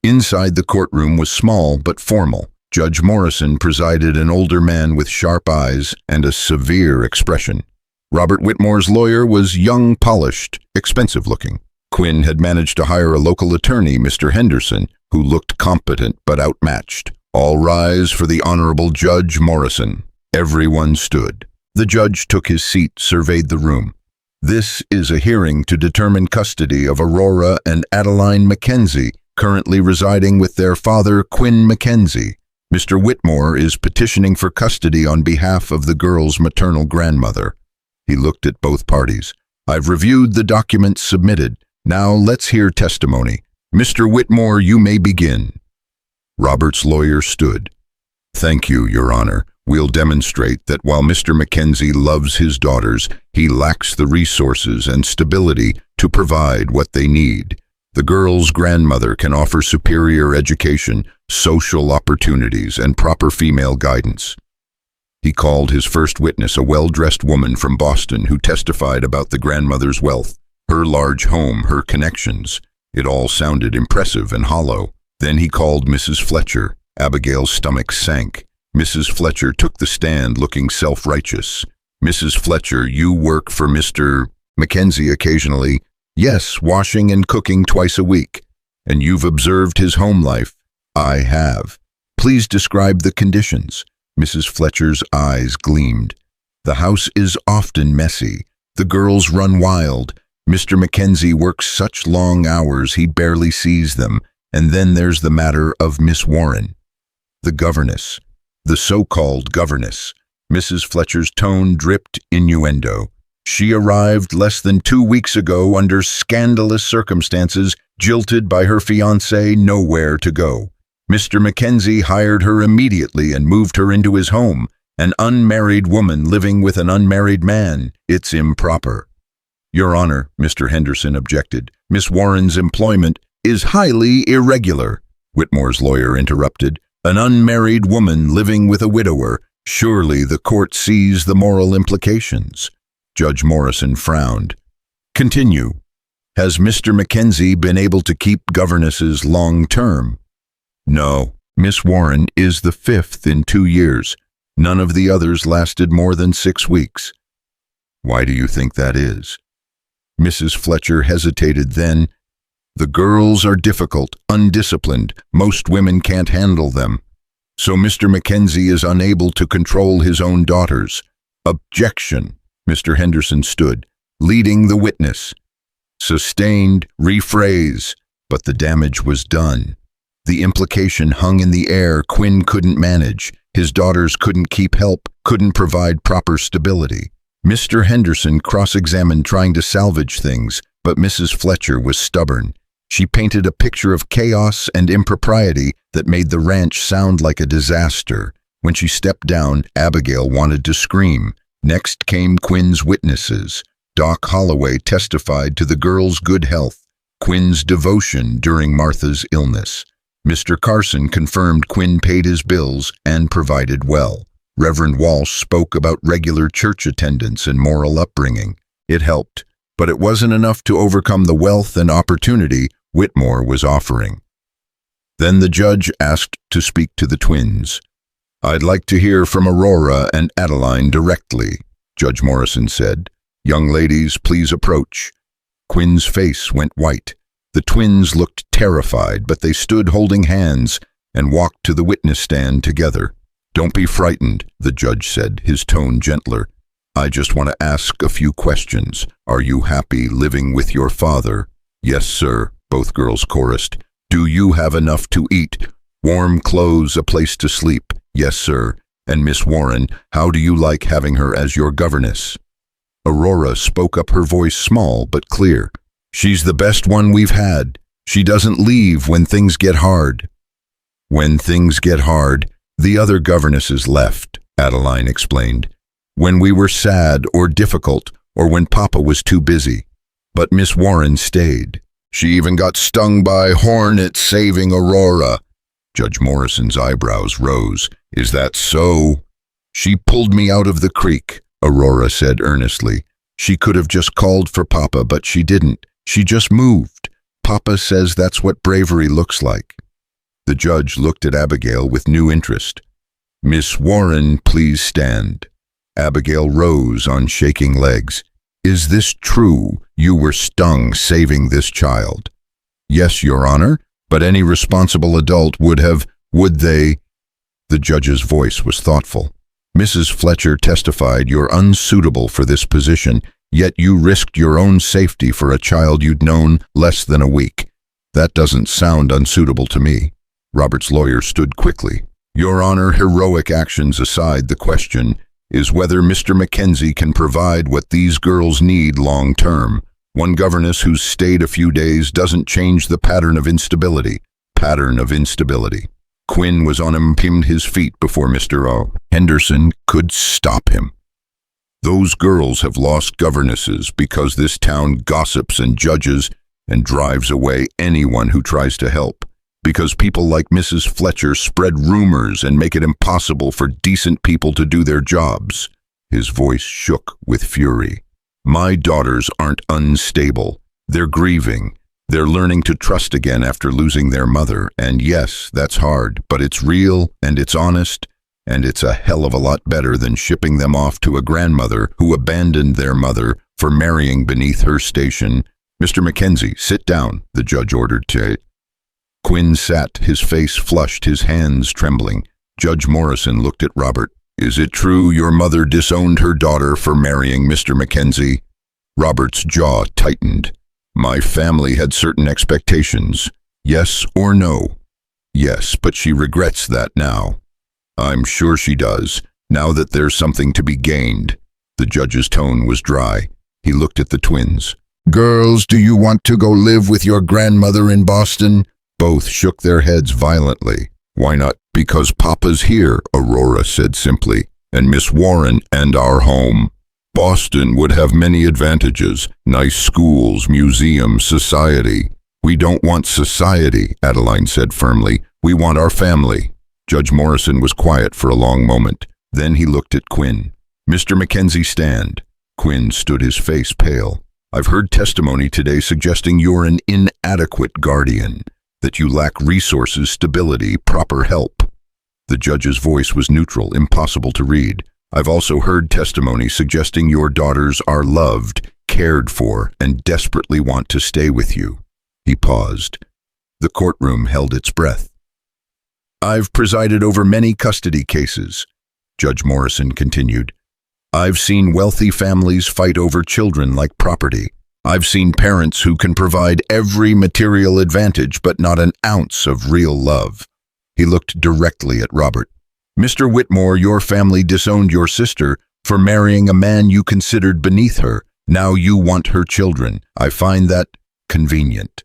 Inside, the courtroom was small but formal. Judge Morrison presided, an older man with sharp eyes and a severe expression. Robert Whitmore's lawyer was young, polished, expensive-looking. Quinn had managed to hire a local attorney, Mr. Henderson, who looked competent but outmatched. "All rise for the Honorable Judge Morrison." Everyone stood. The judge took his seat, surveyed the room. "This is a hearing to determine custody of Aurora and Adeline McKenzie, currently residing with their father, Quinn McKenzie. Mr. Whitmore is petitioning for custody on behalf of the girl's maternal grandmother." He looked at both parties. "I've reviewed the documents submitted. Now let's hear testimony. Mr. Whitmore, you may begin." Robert's lawyer stood. "Thank you, Your Honor. We'll demonstrate that while Mr. McKenzie loves his daughters, he lacks the resources and stability to provide what they need. The girl's grandmother can offer superior education, social opportunities, and proper female guidance." He called his first witness, a well-dressed woman from Boston who testified about the grandmother's wealth, her large home, her connections. It all sounded impressive and hollow. Then he called Mrs. Fletcher. Abigail's stomach sank. Mrs. Fletcher took the stand, looking self-righteous. "Mrs. Fletcher, you work for Mr. McKenzie occasionally." "Yes, washing and cooking twice a week." "And you've observed his home life?" "I have." "Please describe the conditions." Mrs. Fletcher's eyes gleamed. "The house is often messy. The girls run wild. Mr. McKenzie works such long hours he barely sees them. And then there's the matter of Miss Warren. The governess. The so-called governess." Mrs. Fletcher's tone dripped innuendo. "She arrived less than 2 weeks ago under scandalous circumstances, jilted by her fiancé, nowhere to go. Mr. McKenzie hired her immediately and moved her into his home. An unmarried woman living with an unmarried man. It's improper." "Your Honor," Mr. Henderson objected, Miss Warren's employment is highly irregular, Whitmore's lawyer interrupted. An unmarried woman living with a widower. Surely the court sees the moral implications. Judge Morrison frowned. Continue. Has Mr. McKenzie been able to keep governesses long term? No. Miss Warren is the fifth in 2 years. None of the others lasted more than 6 weeks. Why do you think that is? Mrs. Fletcher hesitated then. The girls are difficult, undisciplined. Most women can't handle them. So Mr. McKenzie is unable to control his own daughters. Objection. Mr. Henderson stood, leading the witness. Sustained, rephrase, but the damage was done. The implication hung in the air. Quinn couldn't manage. His daughters couldn't keep help, couldn't provide proper stability. Mr. Henderson cross-examined, trying to salvage things, but Mrs. Fletcher was stubborn. She painted a picture of chaos and impropriety that made the ranch sound like a disaster. When she stepped down, Abigail wanted to scream. Next came Quinn's witnesses. Doc Holloway testified to the girls' good health, Quinn's devotion during Martha's illness. Mr. Carson confirmed Quinn paid his bills and provided well. Reverend Walsh spoke about regular church attendance and moral upbringing. It helped, but it wasn't enough to overcome the wealth and opportunity Whitmore was offering. Then the judge asked to speak to the twins. I'd like to hear from Aurora and Adeline directly, Judge Morrison said. Young ladies, please approach. Quinn's face went white. The twins looked terrified, but they stood holding hands and walked to the witness stand together. Don't be frightened, the judge said, his tone gentler. I just want to ask a few questions. Are you happy living with your father? Yes, sir, both girls chorused. Do you have enough to eat? Warm clothes, a place to sleep? Yes, sir. And Miss Warren, how do you like having her as your governess? Aurora spoke up, her voice small but clear. She's the best one we've had. She doesn't leave when things get hard. When things get hard, the other governesses left, Adeline explained. When we were sad or difficult, or when Papa was too busy. But Miss Warren stayed. She even got stung by hornets saving Aurora. Judge Morrison's eyebrows rose. Is that so? She pulled me out of the creek, Aurora said earnestly. She could have just called for Papa, but she didn't. She just moved. Papa says that's what bravery looks like. The judge looked at Abigail with new interest. Miss Warren, please stand. Abigail rose on shaking legs. Is this true? You were stung saving this child? Yes, Your Honor, but any responsible adult would they? The judge's voice was thoughtful. Mrs. Fletcher testified you're unsuitable for this position, yet you risked your own safety for a child you'd known less than a week. That doesn't sound unsuitable to me. Robert's lawyer stood quickly. Your Honor, heroic actions aside, the question is whether Mr. McKenzie can provide what these girls need long term. One governess who's stayed a few days doesn't change the pattern of instability. Quinn was on his feet before Mr. Henderson could stop him. Those girls have lost governesses because this town gossips and judges and drives away anyone who tries to help. Because people like Mrs. Fletcher spread rumors and make it impossible for decent people to do their jobs. His voice shook with fury. My daughters aren't unstable. They're grieving. They're learning to trust again after losing their mother. And yes, that's hard, but it's real and it's honest, and it's a hell of a lot better than shipping them off to a grandmother who abandoned their mother for marrying beneath her station. Mr. McKenzie, sit down, the judge ordered. Quinn sat, his face flushed, his hands trembling. Judge Morrison looked at Robert. Is it true your mother disowned her daughter for marrying Mr. McKenzie? Robert's jaw tightened. My family had certain expectations. Yes or no? Yes, but she regrets that now. I'm sure she does, now that there's something to be gained. The judge's tone was dry. He looked at the twins. Girls, do you want to go live with your grandmother in Boston? Both shook their heads violently. Why not? Because Papa's here, Aurora said simply, and Miss Warren and our home. Boston would have many advantages, nice schools, museums, society. We don't want society, Adeline said firmly. We want our family. Judge Morrison was quiet for a long moment. Then he looked at Quinn. Mr. McKenzie, stand. Quinn stood, his face pale. I've heard testimony today suggesting you're an inadequate guardian, that you lack resources, stability, proper help. The judge's voice was neutral, impossible to read. I've also heard testimony suggesting your daughters are loved, cared for, and desperately want to stay with you. He paused. The courtroom held its breath. I've presided over many custody cases, Judge Morrison continued. I've seen wealthy families fight over children like property. I've seen parents who can provide every material advantage but not an ounce of real love. He looked directly at Robert. Mr. Whitmore, your family disowned your sister for marrying a man you considered beneath her. Now you want her children. I find that convenient.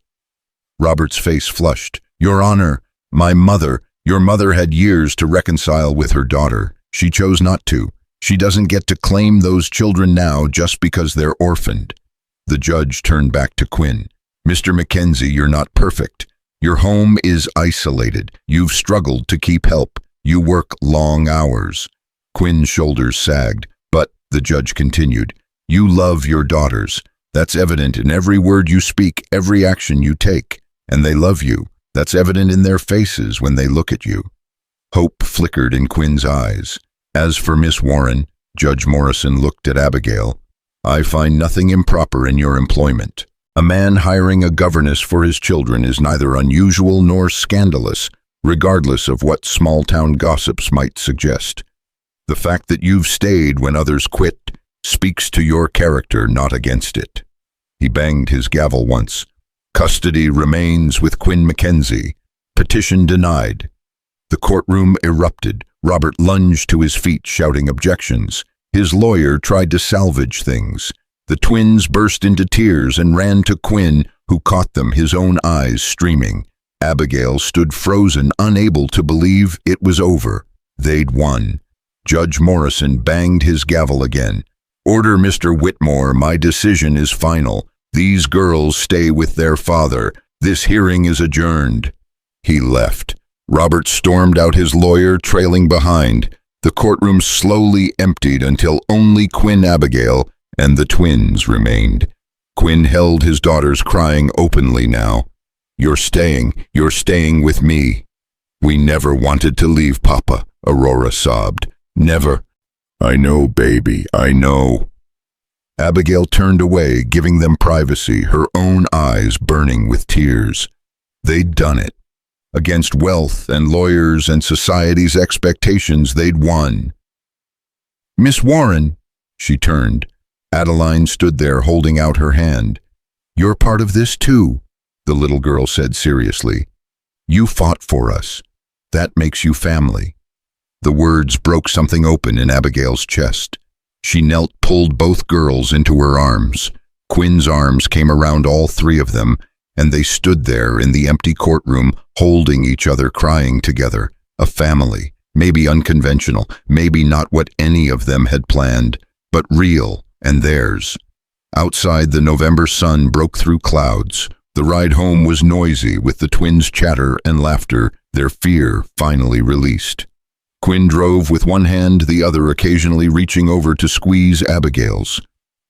Robert's face flushed. Your Honor, your mother had years to reconcile with her daughter. She chose not to. She doesn't get to claim those children now just because they're orphaned. The judge turned back to Quinn. Mr. McKenzie, you're not perfect. Your home is isolated. You've struggled to keep help. You work long hours. Quinn's shoulders sagged, but, the judge continued, you love your daughters. That's evident in every word you speak, every action you take. And they love you. That's evident in their faces when they look at you. Hope flickered in Quinn's eyes. As for Miss Warren, Judge Morrison looked at Abigail. I find nothing improper in your employment. A man hiring a governess for his children is neither unusual nor scandalous, regardless of what small-town gossips might suggest. The fact that you've stayed when others quit speaks to your character, not against it. He banged his gavel once. Custody remains with Quinn McKenzie. Petition denied. The courtroom erupted. Robert lunged to his feet, shouting objections. His lawyer tried to salvage things. The twins burst into tears and ran to Quinn, who caught them, his own eyes streaming. Abigail stood frozen, unable to believe it was over. They'd won. Judge Morrison banged his gavel again. Order, Mr. Whitmore, my decision is final. These girls stay with their father. This hearing is adjourned. He left. Robert stormed out, his lawyer trailing behind. The courtroom slowly emptied until only Quinn, Abigail, and the twins remained. Quinn held his daughters, crying openly now. You're staying with me. We never wanted to leave Papa, Aurora sobbed. Never. I know, baby, I know. Abigail turned away, giving them privacy, her own eyes burning with tears. They'd done it. Against wealth and lawyers and society's expectations, they'd won. Miss Warren, she turned. Adeline stood there, holding out her hand. You're part of this too, the little girl said seriously. You fought for us. That makes you family. The words broke something open in Abigail's chest. She knelt, pulled both girls into her arms. Quinn's arms came around all three of them, and they stood there in the empty courtroom, holding each other, crying together. A family, maybe unconventional, maybe not what any of them had planned, but real and theirs. Outside, the November sun broke through clouds. The ride home was noisy with the twins' chatter and laughter, their fear finally released. Quinn drove with one hand, the other occasionally reaching over to squeeze Abigail's.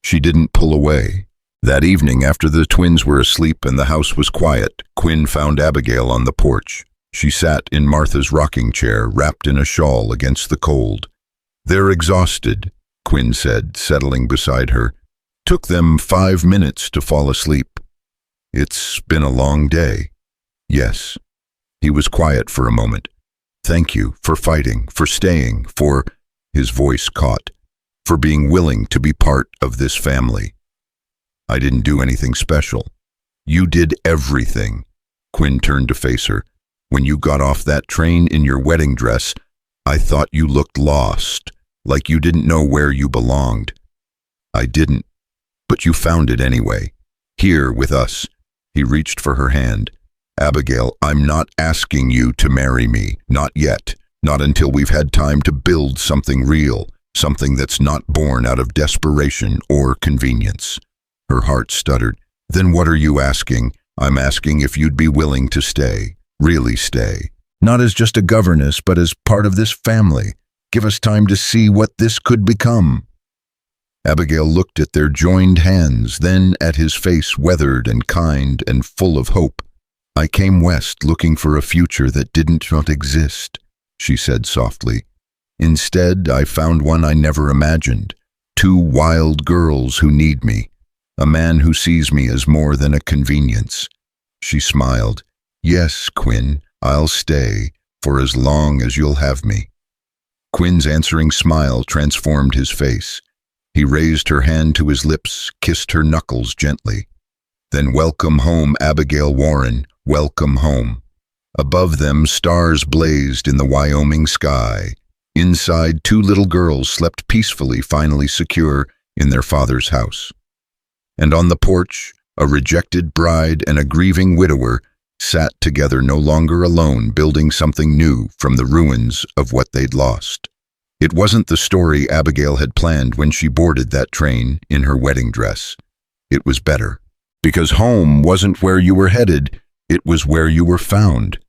She didn't pull away. That evening, after the twins were asleep and the house was quiet, Quinn found Abigail on the porch. She sat in Martha's rocking chair, wrapped in a shawl against the cold. They're exhausted, Quinn said, settling beside her. Took them 5 minutes to fall asleep. It's been a long day. Yes. He was quiet for a moment. Thank you for fighting, for staying, for, his voice caught, for being willing to be part of this family. I didn't do anything special. You did everything. Quinn turned to face her. When you got off that train in your wedding dress, I thought you looked lost, like you didn't know where you belonged. I didn't, but you found it anyway. Here with us. He reached for her hand. Abigail, I'm not asking you to marry me. Not yet. Not until we've had time to build something real. something that's not born out of desperation or convenience. Her heart stuttered. Then what are you asking? I'm asking if you'd be willing to stay, really stay. Not as just a governess, but as part of this family. Give us time to see what this could become. Abigail looked at their joined hands, then at his face weathered and kind and full of hope. I came west looking for a future that didn't not exist, she said softly. Instead, I found one I never imagined. 2 wild girls who need me. A man who sees me as more than a convenience. She smiled. Yes, Quinn, I'll stay, for as long as you'll have me. Quinn's answering smile transformed his face. He raised her hand to his lips, kissed her knuckles gently. Then welcome home, Abigail Warren, welcome home. Above them, stars blazed in the Wyoming sky. Inside, 2 little girls slept peacefully, finally secure in their father's house. And on the porch, a rejected bride and a grieving widower sat together, no longer alone, building something new from the ruins of what they'd lost. It wasn't the story Abigail had planned when she boarded that train in her wedding dress. It was better. Because home wasn't where you were headed, it was where you were found.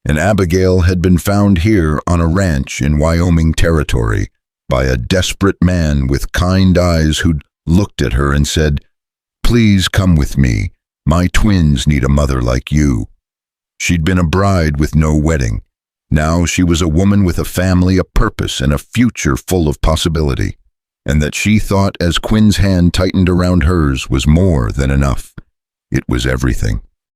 And Abigail had been found here on a ranch in Wyoming territory by a desperate man with kind eyes who'd looked at her and said, "Please come with me. My twins need a mother like you." She'd been a bride with no wedding. Now she was a woman with a family, a purpose, and a future full of possibility. And that she thought, as Quinn's hand tightened around hers, was more than enough. It was everything.